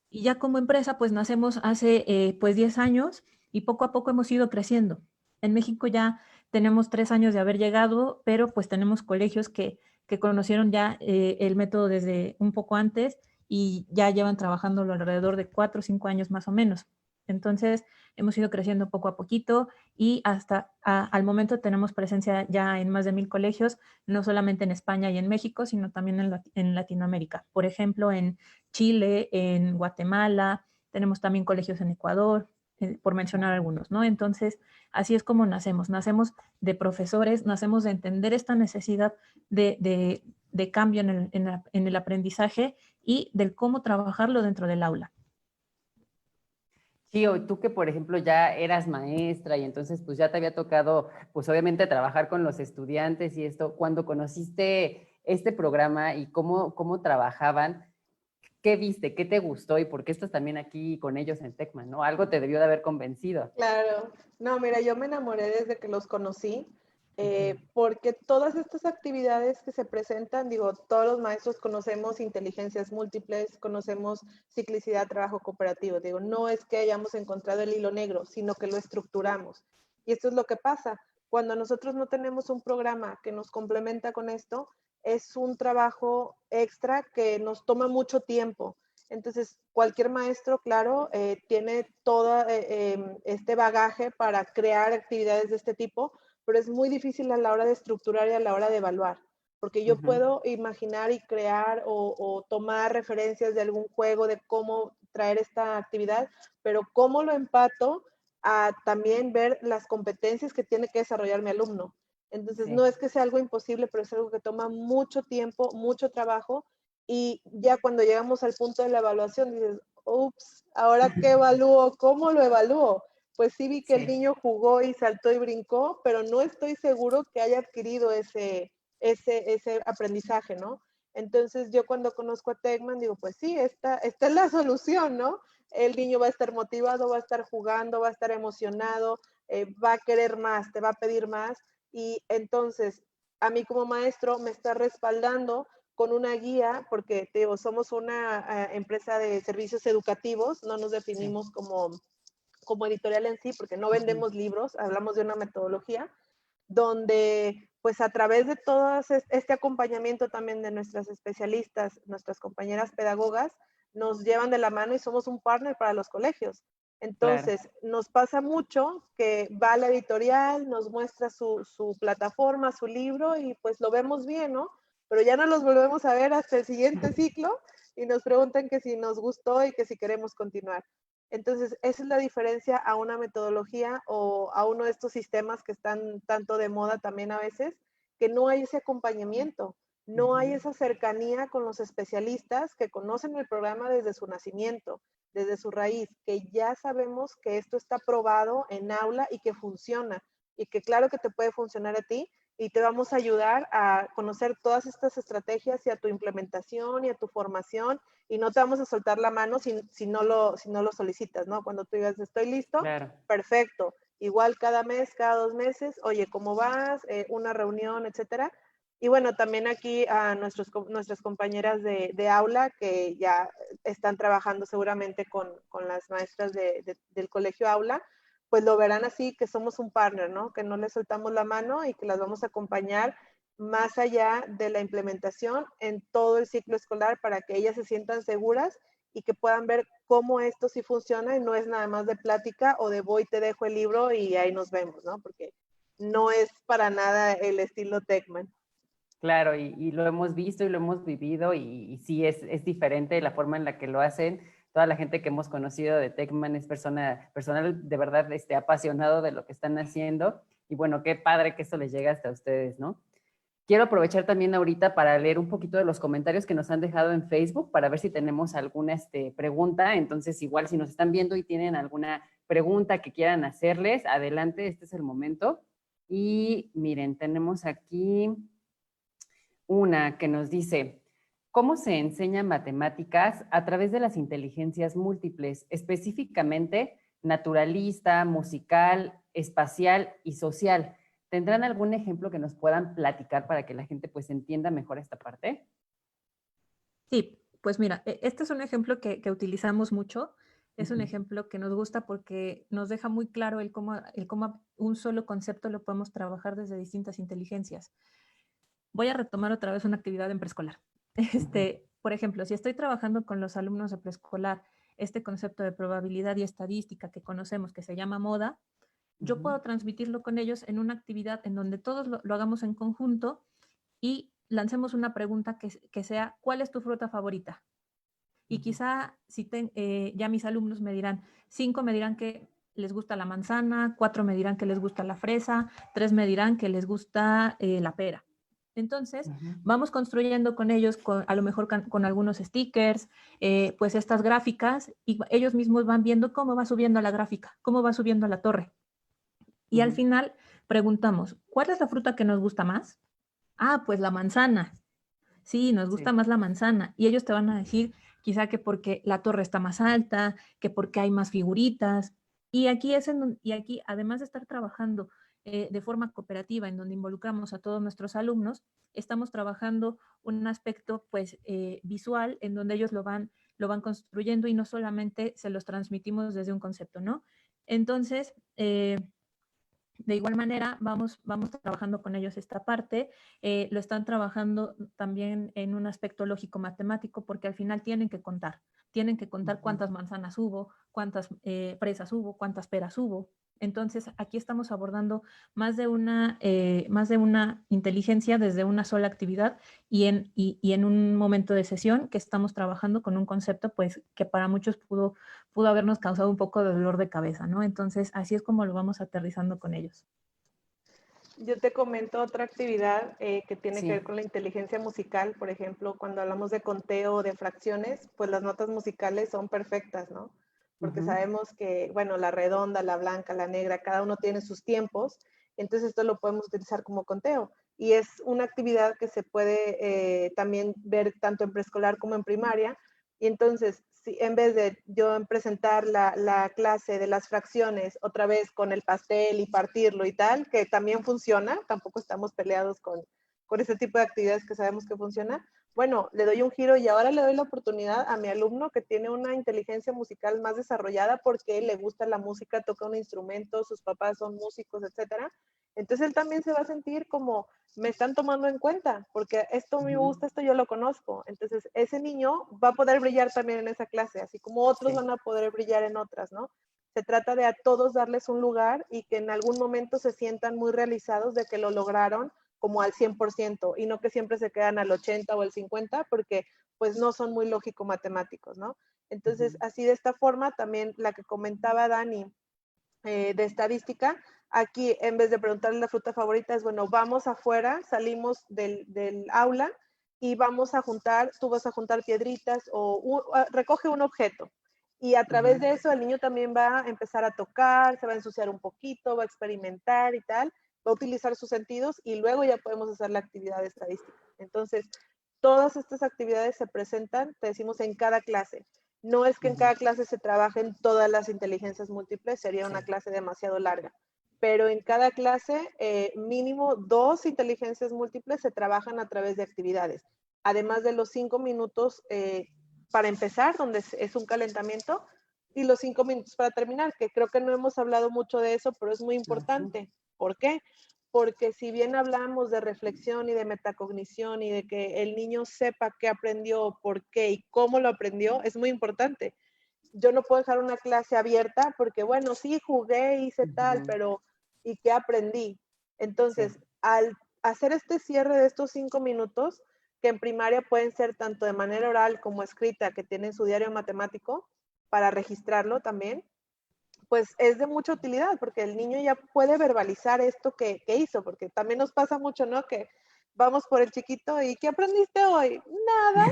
Y ya como empresa, pues nacemos hace pues 10 años y poco a poco hemos ido creciendo. En México ya tenemos 3 años de haber llegado, pero pues tenemos colegios que conocieron ya el método desde un poco antes y ya llevan trabajándolo alrededor de 4 o 5 años más o menos. Entonces, hemos ido creciendo poco a poquito y hasta al momento tenemos presencia ya en más de 1000 colegios, no solamente en España y en México, sino también en Latinoamérica. Por ejemplo, en Chile, en Guatemala, tenemos también colegios en Ecuador, por mencionar algunos, ¿no? Entonces, así es como nacemos de profesores, nacemos de entender esta necesidad de cambio en el aprendizaje y del cómo trabajarlo dentro del aula. Sí, o tú que, por ejemplo, ya eras maestra y entonces pues ya te había tocado, pues obviamente trabajar con los estudiantes y esto, cuando conociste este programa y cómo trabajaban, ¿qué viste? ¿Qué te gustó? ¿Y por qué estás también aquí con ellos en Techman, no? Algo te debió de haber convencido. Claro, no, mira, yo me enamoré desde que los conocí, porque todas estas actividades que se presentan, digo, todos los maestros conocemos inteligencias múltiples, conocemos ciclicidad, trabajo cooperativo, digo, no es que hayamos encontrado el hilo negro, sino que lo estructuramos. Y esto es lo que pasa, cuando nosotros no tenemos un programa que nos complementa con esto, es un trabajo extra que nos toma mucho tiempo. Entonces, cualquier maestro, claro, tiene todo este bagaje para crear actividades de este tipo, pero es muy difícil a la hora de estructurar y a la hora de evaluar, porque yo puedo imaginar y crear o tomar referencias de algún juego de cómo traer esta actividad, pero cómo lo empato a también ver las competencias que tiene que desarrollar mi alumno. Entonces, Sí, no es que sea algo imposible, pero es algo que toma mucho tiempo, mucho trabajo, y ya cuando llegamos al punto de la evaluación, dices, ups, ¿ahora qué evalúo? ¿Cómo lo evalúo? Pues sí vi que el sí, niño jugó y saltó y brincó, pero no estoy seguro que haya adquirido ese aprendizaje, ¿no? Entonces yo cuando conozco a Techman digo, pues sí, esta es la solución, ¿no? El niño va a estar motivado, va a estar jugando, va a estar emocionado, va a querer más, te va a pedir más. Y entonces a mí como maestro me está respaldando con una guía, porque te digo, somos una empresa de servicios educativos, no nos sí. definimos como editorial en sí, porque no Ujú. vendemos libros, hablamos de una metodología, donde pues a través de todo este acompañamiento también de nuestras especialistas, nuestras compañeras pedagogas, nos llevan de la mano y somos un partner para los colegios. Claro, Entonces, nos pasa mucho que va a la editorial, nos muestra su plataforma, su libro y pues lo vemos bien, ¿no? Pero ya no los volvemos a ver hasta el siguiente ciclo y nos preguntan que si nos gustó y que si queremos continuar. Entonces, esa es la diferencia a una metodología o a uno de estos sistemas que están tanto de moda también a veces, que no hay ese acompañamiento, no hay ujú, esa cercanía con los especialistas que conocen el programa desde su nacimiento, desde su raíz, que ya sabemos que esto está probado en aula y que funciona, y que claro que te puede funcionar a ti, y te vamos a ayudar a conocer todas estas estrategias y a tu implementación y a tu formación y no te vamos a soltar la mano si no lo solicitas, ¿no? Cuando tú digas, estoy listo, claro. perfecto. Igual cada mes, cada 2 meses, oye, ¿cómo vas? Una reunión, etcétera. Y bueno, también aquí a nuestras compañeras de aula que ya están trabajando seguramente con las maestras del colegio aula, pues lo verán así, que somos un partner, ¿no? Que no les soltamos la mano y que las vamos a acompañar más allá de la implementación en todo el ciclo escolar para que ellas se sientan seguras y que puedan ver cómo esto sí funciona y no es nada más de plática o de voy, te dejo el libro y ahí nos vemos, ¿no? Porque no es para nada el estilo Techman. Claro, y lo hemos visto y lo hemos vivido y sí es diferente la forma en la que lo hacen. Toda la gente que hemos conocido de Techman es personal de verdad apasionado de lo que están haciendo y bueno, qué padre que esto les llega hasta ustedes, ¿no? Quiero aprovechar también ahorita para leer un poquito de los comentarios que nos han dejado en Facebook para ver si tenemos alguna pregunta. Entonces, igual si nos están viendo y tienen alguna pregunta que quieran hacerles, adelante, este es el momento. Y miren, tenemos aquí una que nos dice, ¿cómo se enseña matemáticas a través de las inteligencias múltiples, específicamente naturalista, musical, espacial y social? ¿Tendrán algún ejemplo que nos puedan platicar para que la gente pues entienda mejor esta parte? Sí, pues mira, este es un ejemplo que utilizamos mucho. Es un Ujú, ejemplo que nos gusta porque nos deja muy claro el cómo un solo concepto lo podemos trabajar desde distintas inteligencias. Voy a retomar otra vez una actividad en preescolar. ujú, Por ejemplo, si estoy trabajando con los alumnos de preescolar, este concepto de probabilidad y estadística que conocemos que se llama moda, yo ujú, puedo transmitirlo con ellos en una actividad en donde todos lo hagamos en conjunto y lancemos una pregunta que sea, ¿cuál es tu fruta favorita? Y ujú, quizá ya mis alumnos me dirán, 5 me dirán que les gusta la manzana, 4 me dirán que les gusta la fresa, 3 me dirán que les gusta la pera. Entonces, ujú. vamos construyendo con ellos, a lo mejor con algunos stickers, pues estas gráficas, y ellos mismos van viendo cómo va subiendo la gráfica, cómo va subiendo la torre. Y al Ujú, final preguntamos, ¿cuál es la fruta que nos gusta más? Ah, pues la manzana. Sí, nos gusta sí, más la manzana. Y ellos te van a decir quizá que porque la torre está más alta, que porque hay más figuritas. Y aquí, además de estar trabajando de forma cooperativa, en donde involucramos a todos nuestros alumnos, estamos trabajando un aspecto pues visual en donde ellos lo van construyendo y no solamente se los transmitimos desde un concepto, ¿no? Entonces, de igual manera, vamos trabajando con ellos esta parte. Lo están trabajando también en un aspecto lógico-matemático porque al final tienen que contar ujú. cuántas manzanas hubo, cuántas fresas hubo, cuántas peras hubo. Entonces, aquí estamos abordando más de una inteligencia desde una sola actividad y en un momento de sesión que estamos trabajando con un concepto pues que para muchos pudo habernos causado un poco de dolor de cabeza, ¿no? Entonces, así es como lo vamos aterrizando con ellos. Yo te comento otra actividad que tiene que ver Sí. con la inteligencia musical. Por ejemplo, cuando hablamos de conteo o de fracciones, pues las notas musicales son perfectas, ¿no? Porque Ujú. sabemos que, bueno, la redonda, la blanca, la negra, cada uno tiene sus tiempos. Entonces esto lo podemos utilizar como conteo. Y es una actividad que se puede también ver tanto en preescolar como en primaria. Y entonces, si en vez de yo presentar la clase de las fracciones otra vez con el pastel y partirlo y tal, que también funciona, tampoco estamos peleados con ese tipo de actividades que sabemos que funciona, bueno, le doy un giro y ahora le doy la oportunidad a mi alumno que tiene una inteligencia musical más desarrollada porque le gusta la música, toca un instrumento, sus papás son músicos, etcétera. Entonces él también se va a sentir como me están tomando en cuenta, porque esto me Ujú. gusta, esto yo lo conozco. Entonces, ese niño va a poder brillar también en esa clase, así como otros Sí. van a poder brillar en otras, ¿no? Se trata de a todos darles un lugar y que en algún momento se sientan muy realizados de que lo lograron como al 100% y no que siempre se quedan al 80 o al 50 porque pues no son muy lógico-matemáticos, ¿no? Entonces, Ujú. así de esta forma, también la que comentaba Dani de estadística, aquí en vez de preguntarle la fruta favorita es, bueno, vamos afuera, salimos del aula y vamos a juntar, tú vas a juntar piedritas o recoge un objeto. Y a través Ujú. de eso el niño también va a empezar a tocar, se va a ensuciar un poquito, va a experimentar y tal, va a utilizar sus sentidos y luego ya podemos hacer la actividad estadística. Entonces, todas estas actividades se presentan, te decimos, en cada clase. No es que en Ujú. cada clase se trabajen todas las inteligencias múltiples, sería una Sí. clase demasiado larga, pero en cada clase mínimo 2 inteligencias múltiples se trabajan a través de actividades, además de los 5 minutos para empezar, donde es un calentamiento, y los 5 minutos para terminar, que creo que no hemos hablado mucho de eso, pero es muy Ujú. importante. ¿Por qué? Porque si bien hablamos de reflexión y de metacognición y de que el niño sepa qué aprendió, por qué y cómo lo aprendió, es muy importante. Yo no puedo dejar una clase abierta porque, bueno, sí, jugué, hice tal, Ujú. pero ¿y qué aprendí? Sí. Entonces, al hacer este cierre de estos 5 minutos, que en primaria pueden ser tanto de manera oral como escrita, que tienen su diario matemático para registrarlo también, pues es de mucha utilidad porque el niño ya puede verbalizar esto que hizo, porque también nos pasa mucho, ¿no? Que vamos por el chiquito y ¿qué aprendiste hoy? Nada,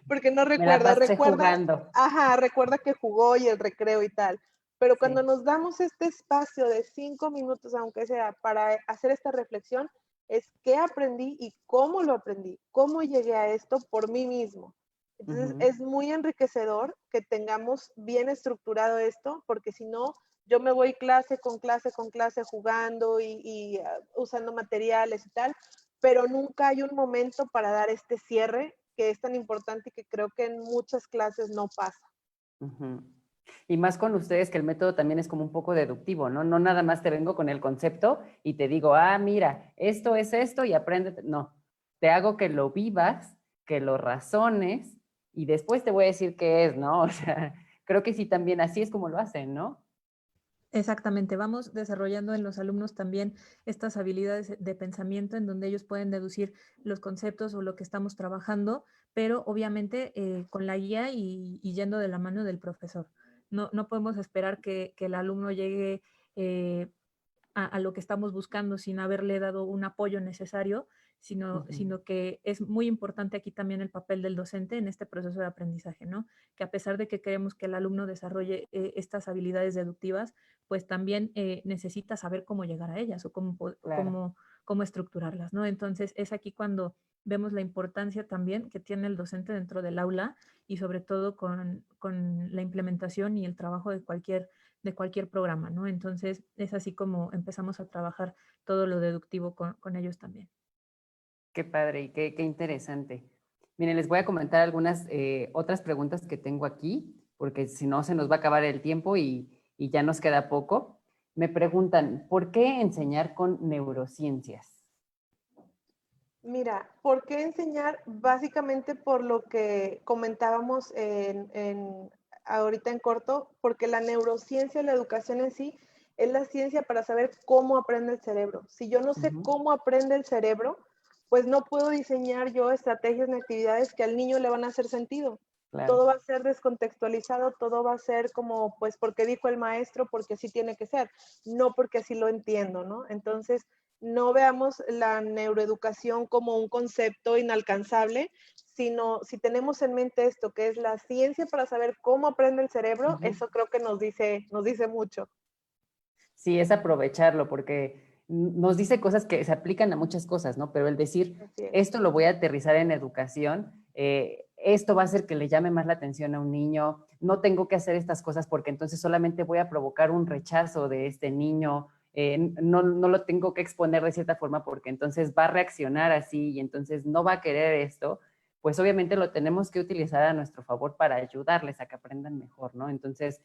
porque no Me la recuerda, pasé recuerda, jugando. ajá, recuerda que jugó y el recreo y tal. Pero cuando Sí. nos damos este espacio de 5 minutos, aunque sea, para hacer esta reflexión, es qué aprendí y cómo lo aprendí, cómo llegué a esto por mí mismo. Entonces, Ujú. es muy enriquecedor que tengamos bien estructurado esto, porque si no, yo me voy clase con clase con clase jugando y usando materiales y tal, pero nunca hay un momento para dar este cierre que es tan importante y que creo que en muchas clases no pasa. Ujú. Y más con ustedes que el método también es como un poco deductivo, ¿no? No nada más te vengo con el concepto y te digo, ah, mira, esto es esto y aprende. No, te hago que lo vivas, que lo razones y después te voy a decir qué es, ¿no? O sea, creo que sí también así es como lo hacen, ¿no? Exactamente, vamos desarrollando en los alumnos también estas habilidades de pensamiento en donde ellos pueden deducir los conceptos o lo que estamos trabajando, pero obviamente con la guía y yendo de la mano del profesor. No podemos esperar que el alumno llegue eh, a lo que estamos buscando sin haberle dado un apoyo necesario, Ujú. sino que es muy importante aquí también el papel del docente en este proceso de aprendizaje, ¿no? Que a pesar de que queremos que el alumno desarrolle estas habilidades deductivas, pues también necesita saber cómo llegar a ellas o Claro. cómo estructurarlas, ¿no? Entonces es aquí cuando vemos la importancia también que tiene el docente dentro del aula y sobre todo con la implementación y el trabajo de cualquier programa, ¿no? Entonces es así como empezamos a trabajar todo lo deductivo con ellos también. Qué padre y qué interesante. Miren, les voy a comentar algunas otras preguntas que tengo aquí, porque si no se nos va a acabar el tiempo y ya nos queda poco. Me preguntan, ¿por qué enseñar con neurociencias? Mira, ¿por qué enseñar? Básicamente por lo que comentábamos ahorita en corto, porque la neurociencia, la educación en sí, es la ciencia para saber cómo aprende el cerebro. Si yo no sé Ujú. cómo aprende el cerebro, pues no puedo diseñar yo estrategias ni actividades que al niño le van a hacer sentido. todo claro. va a ser descontextualizado, todo va a ser como, pues, porque dijo el maestro, porque así tiene que ser, no porque así lo entiendo, ¿no? Entonces, no veamos la neuroeducación como un concepto inalcanzable, sino si tenemos en mente esto, que es la ciencia para saber cómo aprende el cerebro, Ujú. eso creo que nos dice mucho. Sí, es aprovecharlo porque nos dice cosas que se aplican a muchas cosas, ¿no? Pero el decir, Así es. esto lo voy a aterrizar en educación, esto va a hacer que le llame más la atención a un niño, no tengo que hacer estas cosas porque entonces solamente voy a provocar un rechazo de este niño, no lo tengo que exponer de cierta forma porque entonces va a reaccionar así y entonces no va a querer esto, pues obviamente lo tenemos que utilizar a nuestro favor para ayudarles a que aprendan mejor, ¿no? Entonces,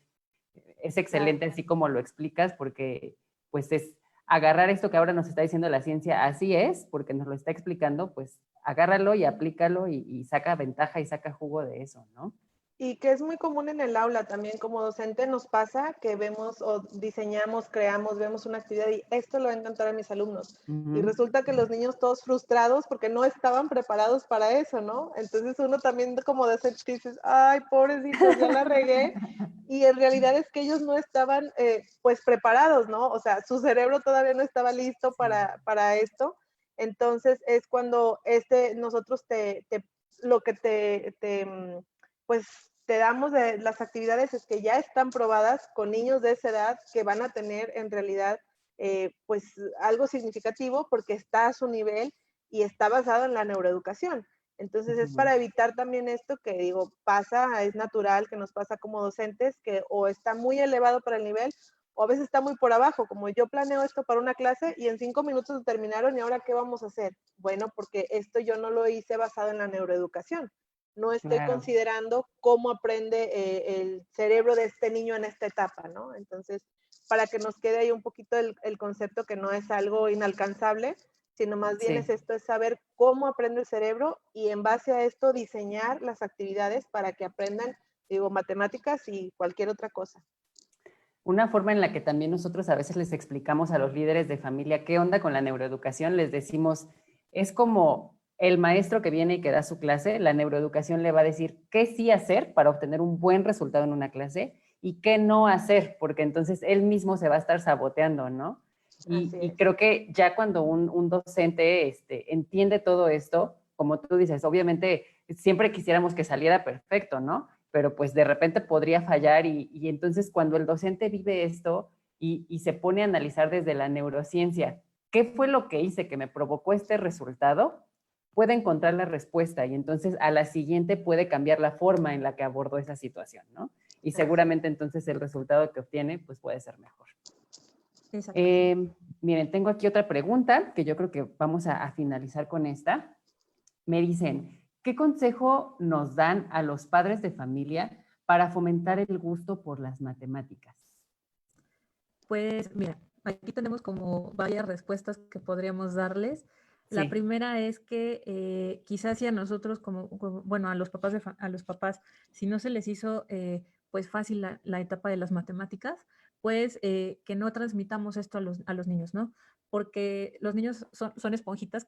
es Claro. excelente así como lo explicas porque pues es agarrar esto que ahora nos está diciendo la ciencia, así es, porque nos lo está explicando, pues agárralo y aplícalo y saca ventaja y saca jugo de eso, ¿no? Y que es muy común en el aula también como docente nos pasa que vemos o diseñamos, creamos, vemos una actividad y esto le va a encantar a mis alumnos. Uh Y -huh. resulta que los niños todos frustrados porque no estaban preparados para eso, ¿no? Entonces uno también como docente dices, ay, pobrecitos, ya la regué. Y en realidad es que ellos no estaban pues preparados, ¿no? O sea, su cerebro todavía no estaba listo Sí. para esto. Entonces es cuando nosotros lo que pues te damos de las actividades es que ya están probadas con niños de esa edad que van a tener en realidad pues algo significativo porque está a su nivel y está basado en la neuroeducación. Uh Entonces es -huh. para evitar también esto que digo, pasa, es natural que nos pasa como docentes, que o está muy elevado para el nivel o a veces está muy por abajo, como yo planeo esto para una clase y en 5 minutos lo terminaron y ahora ¿qué vamos a hacer? Bueno, porque esto yo no lo hice basado en la neuroeducación, no estoy Claro. considerando cómo aprende el cerebro de este niño en esta etapa, ¿no? Entonces, para que nos quede ahí un poquito el concepto que no es algo inalcanzable, sino más bien es Sí. esto, es saber cómo aprende el cerebro y en base a esto diseñar las actividades para que aprendan, digo, matemáticas y cualquier otra cosa. Una forma en la que también nosotros a veces les explicamos a los líderes de familia qué onda con la neuroeducación, les decimos, es como el maestro que viene y que da su clase, la neuroeducación le va a decir qué sí hacer para obtener un buen resultado en una clase y qué no hacer, porque entonces él mismo se va a estar saboteando, ¿no? Así Y es. creo que ya cuando un docente entiende todo esto, como tú dices, obviamente siempre quisiéramos que saliera perfecto, ¿no? Pero pues de repente podría fallar y entonces cuando el docente vive esto y se pone a analizar desde la neurociencia, ¿qué fue lo que hice que me provocó este resultado? Puede encontrar la respuesta y entonces a la siguiente puede cambiar la forma en la que abordó esa situación, ¿no? Y Así es. seguramente entonces el resultado que obtiene pues puede ser mejor. Exactamente. Miren, tengo aquí otra pregunta que yo creo que vamos a finalizar con esta. Me dicen, ¿qué consejo nos dan a los padres de familia para fomentar el gusto por las matemáticas? Pues mira, aquí tenemos como varias respuestas que podríamos darles. La Sí, primera es que quizás si a nosotros bueno, a los papás, a los papás, si no se les hizo pues fácil la etapa de las matemáticas, pues que no transmitamos esto a los niños, ¿no? Porque los niños son esponjitas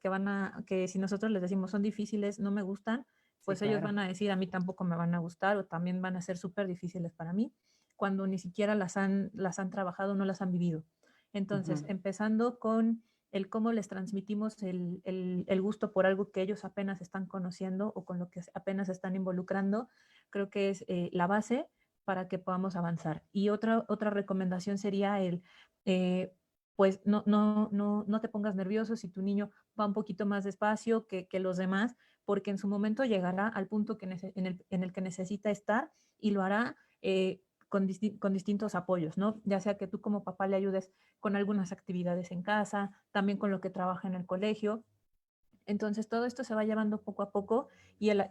que si nosotros les decimos son difíciles, no me gustan, sí, pues ellos claro. van a decir a mí tampoco me van a gustar o también van a ser súper difíciles para mí cuando ni siquiera las han trabajado, no las han vivido. Uh Entonces, -huh. empezando con el cómo les transmitimos el gusto por algo que ellos apenas están conociendo o con lo que apenas están involucrando, creo que es la base para que podamos avanzar. Y otra recomendación sería pues no te pongas nervioso si tu niño va un poquito más despacio que los demás, porque en su momento llegará al punto en el que necesita estar y lo hará con distintos apoyos, ¿no? Ya sea que tú como papá le ayudes con algunas actividades en casa, también con lo que trabaja en el colegio. Entonces, todo esto se va llevando poco a poco y el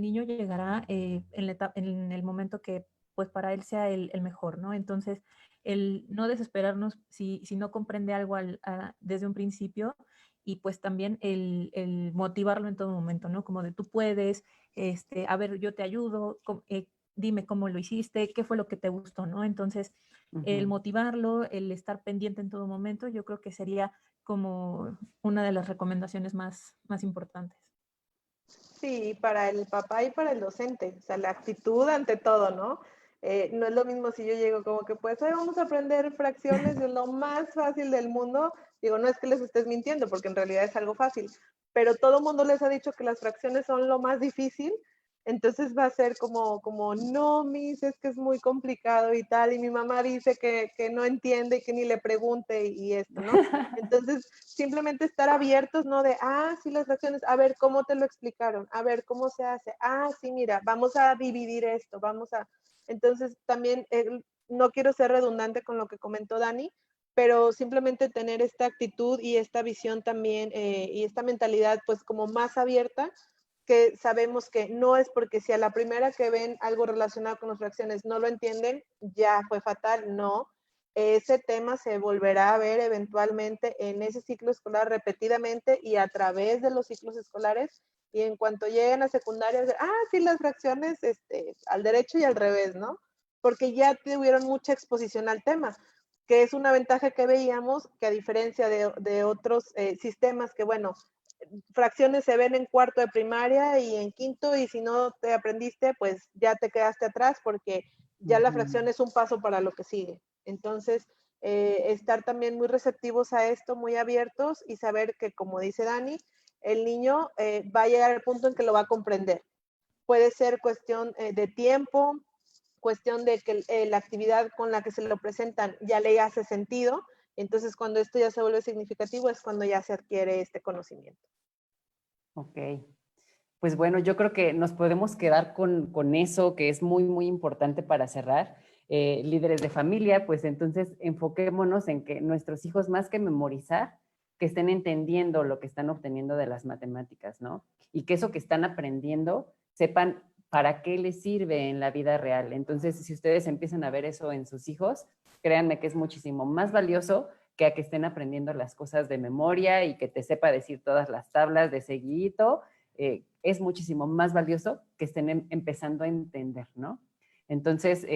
niño llegará en el momento que pues para él sea el mejor, ¿no? Entonces, el no desesperarnos si no comprende algo desde un principio y pues también el motivarlo en todo momento, ¿no? Como de tú puedes, a ver, yo te ayudo, dime cómo lo hiciste, qué fue lo que te gustó, ¿no? Entonces, Uh el -huh. motivarlo, el estar pendiente en todo momento, yo creo que sería como una de las recomendaciones más importantes. Sí, para el papá y para el docente, o sea, la actitud ante todo, ¿no? No es lo mismo si yo llego como que, pues, hoy vamos a aprender fracciones de lo más fácil del mundo. Digo, no es que les estés mintiendo, porque en realidad es algo fácil, pero todo el mundo les ha dicho que las fracciones son lo más difícil, entonces va a ser como, no, Miss, es que es muy complicado y tal, y mi mamá dice que no entiende y que ni le pregunte y esto, ¿no? Entonces, simplemente estar abiertos, ¿no? De, sí, las fracciones, a ver, ¿cómo te lo explicaron? A ver, ¿cómo se hace? Sí, mira, vamos a dividir esto, vamos a... Entonces, también, no quiero ser redundante con lo que comentó Dani, pero simplemente tener esta actitud y esta visión también y esta mentalidad, pues, como más abierta, que sabemos que no es porque si a la primera que ven algo relacionado con las fracciones no lo entienden, ya fue fatal, no. Ese tema se volverá a ver eventualmente en ese ciclo escolar repetidamente y a través de los ciclos escolares. Y en cuanto lleguen a secundaria, sí, las fracciones al derecho y al revés, ¿no? Porque ya tuvieron mucha exposición al tema, que es una ventaja que veíamos, que a diferencia de otros sistemas que, bueno, fracciones se ven en cuarto de primaria y en quinto, y si no te aprendiste, pues ya te quedaste atrás porque ya la fracción es un paso para lo que sigue. Entonces, estar también muy receptivos a esto, muy abiertos y saber que, como dice Dani, el niño va a llegar al punto en que lo va a comprender. Puede ser cuestión de tiempo, cuestión de que la actividad con la que se lo presentan ya le hace sentido. Entonces, cuando esto ya se vuelve significativo es cuando ya se adquiere este conocimiento. Ok. Pues bueno, yo creo que nos podemos quedar con eso, que es muy, muy importante para cerrar. Líderes de familia, pues entonces enfoquémonos en que nuestros hijos, más que memorizar, que estén entendiendo lo que están obteniendo de las matemáticas, ¿no? Y que eso que están aprendiendo, sepan para qué les sirve en la vida real. Entonces, si ustedes empiezan a ver eso en sus hijos, créanme que es muchísimo más valioso que a que estén aprendiendo las cosas de memoria y que te sepa decir todas las tablas de seguidito. Es muchísimo más valioso que estén empezando a entender, ¿no? Entonces,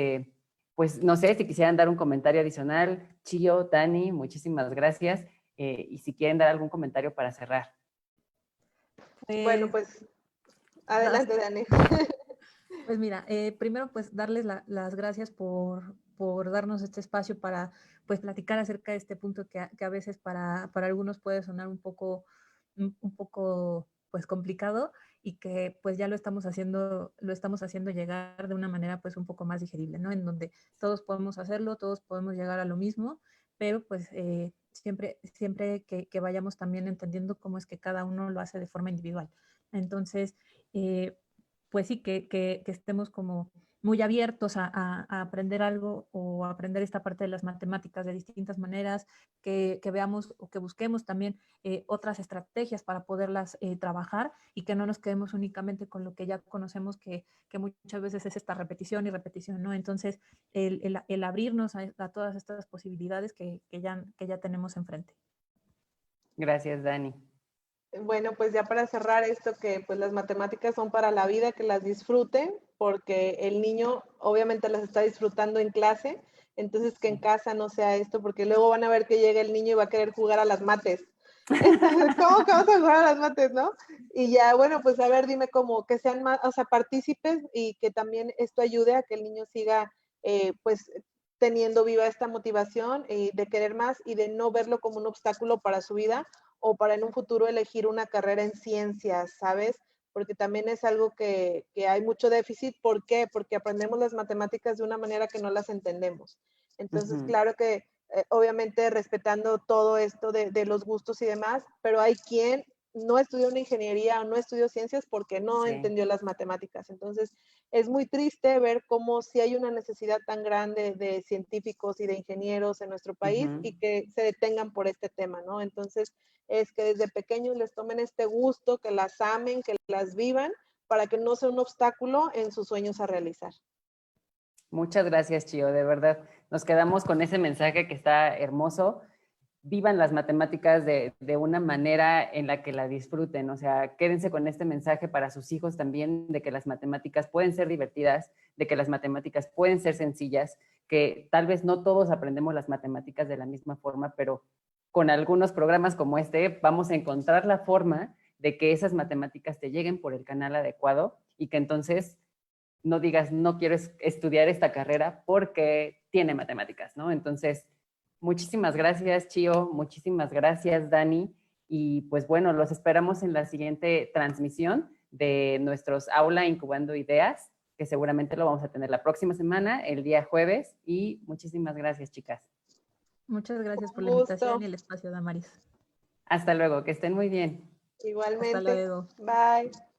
pues no sé si quisieran dar un comentario adicional. Chío, Dani, muchísimas gracias. Y si quieren dar algún comentario para cerrar. Bueno, pues adelante, Dani. Pues mira, primero pues darles las gracias por darnos este espacio para pues platicar acerca de este punto que a veces para algunos puede sonar un poco pues complicado y que pues ya lo estamos haciendo llegar de una manera pues un poco más digerible, ¿no? En donde todos podemos hacerlo, todos podemos llegar a lo mismo, pero pues siempre que vayamos también entendiendo cómo es que cada uno lo hace de forma individual. Entonces, pues sí, que estemos como muy abiertos a aprender algo o a aprender esta parte de las matemáticas de distintas maneras, que veamos o que busquemos también otras estrategias para poderlas trabajar y que no nos quedemos únicamente con lo que ya conocemos, que muchas veces es esta repetición y repetición, ¿no? Entonces, el abrirnos a todas estas posibilidades que ya tenemos enfrente. Gracias, Dani. Bueno, pues ya para cerrar esto, que pues las matemáticas son para la vida, que las disfruten, porque el niño obviamente las está disfrutando en clase, entonces que en casa no sea esto, porque luego van a ver que llega el niño y va a querer jugar a las mates. Entonces, ¿cómo que vas a jugar a las mates, no? Y ya, bueno, pues a ver, dime cómo, que sean más, o sea, partícipes y que también esto ayude a que el niño siga, pues, teniendo viva esta motivación de querer más y de no verlo como un obstáculo para su vida o para en un futuro elegir una carrera en ciencias, ¿sabes? Porque también es algo que hay mucho déficit. ¿Por qué? Porque aprendemos las matemáticas de una manera que no las entendemos. Entonces, claro que obviamente respetando todo esto de los gustos y demás, pero hay quien no estudió una ingeniería o no estudió ciencias porque no entendió las matemáticas. Entonces, es muy triste ver cómo si hay una necesidad tan grande de científicos y de ingenieros en nuestro país y que se detengan por este tema, ¿no? Entonces, es que desde pequeños les tomen este gusto, que las amen, que las vivan, para que no sea un obstáculo en sus sueños a realizar. Muchas gracias, Chío, de verdad. Nos quedamos con ese mensaje que está hermoso. Vivan las matemáticas de una manera en la que la disfruten. O sea, quédense con este mensaje para sus hijos también de que las matemáticas pueden ser divertidas, de que las matemáticas pueden ser sencillas, que tal vez no todos aprendemos las matemáticas de la misma forma, pero con algunos programas como este vamos a encontrar la forma de que esas matemáticas te lleguen por el canal adecuado y que entonces no digas, no quiero estudiar esta carrera porque tiene matemáticas, ¿no? Entonces, muchísimas gracias, Chio, muchísimas gracias, Dani, y pues bueno, los esperamos en la siguiente transmisión de nuestros Aula Incubando Ideas, que seguramente lo vamos a tener la próxima semana, el día jueves, y muchísimas gracias, chicas. Muchas gracias por Un la invitación gusto. y el espacio, Damaris. Hasta luego, que estén muy bien. Hasta Igualmente. luego. Bye.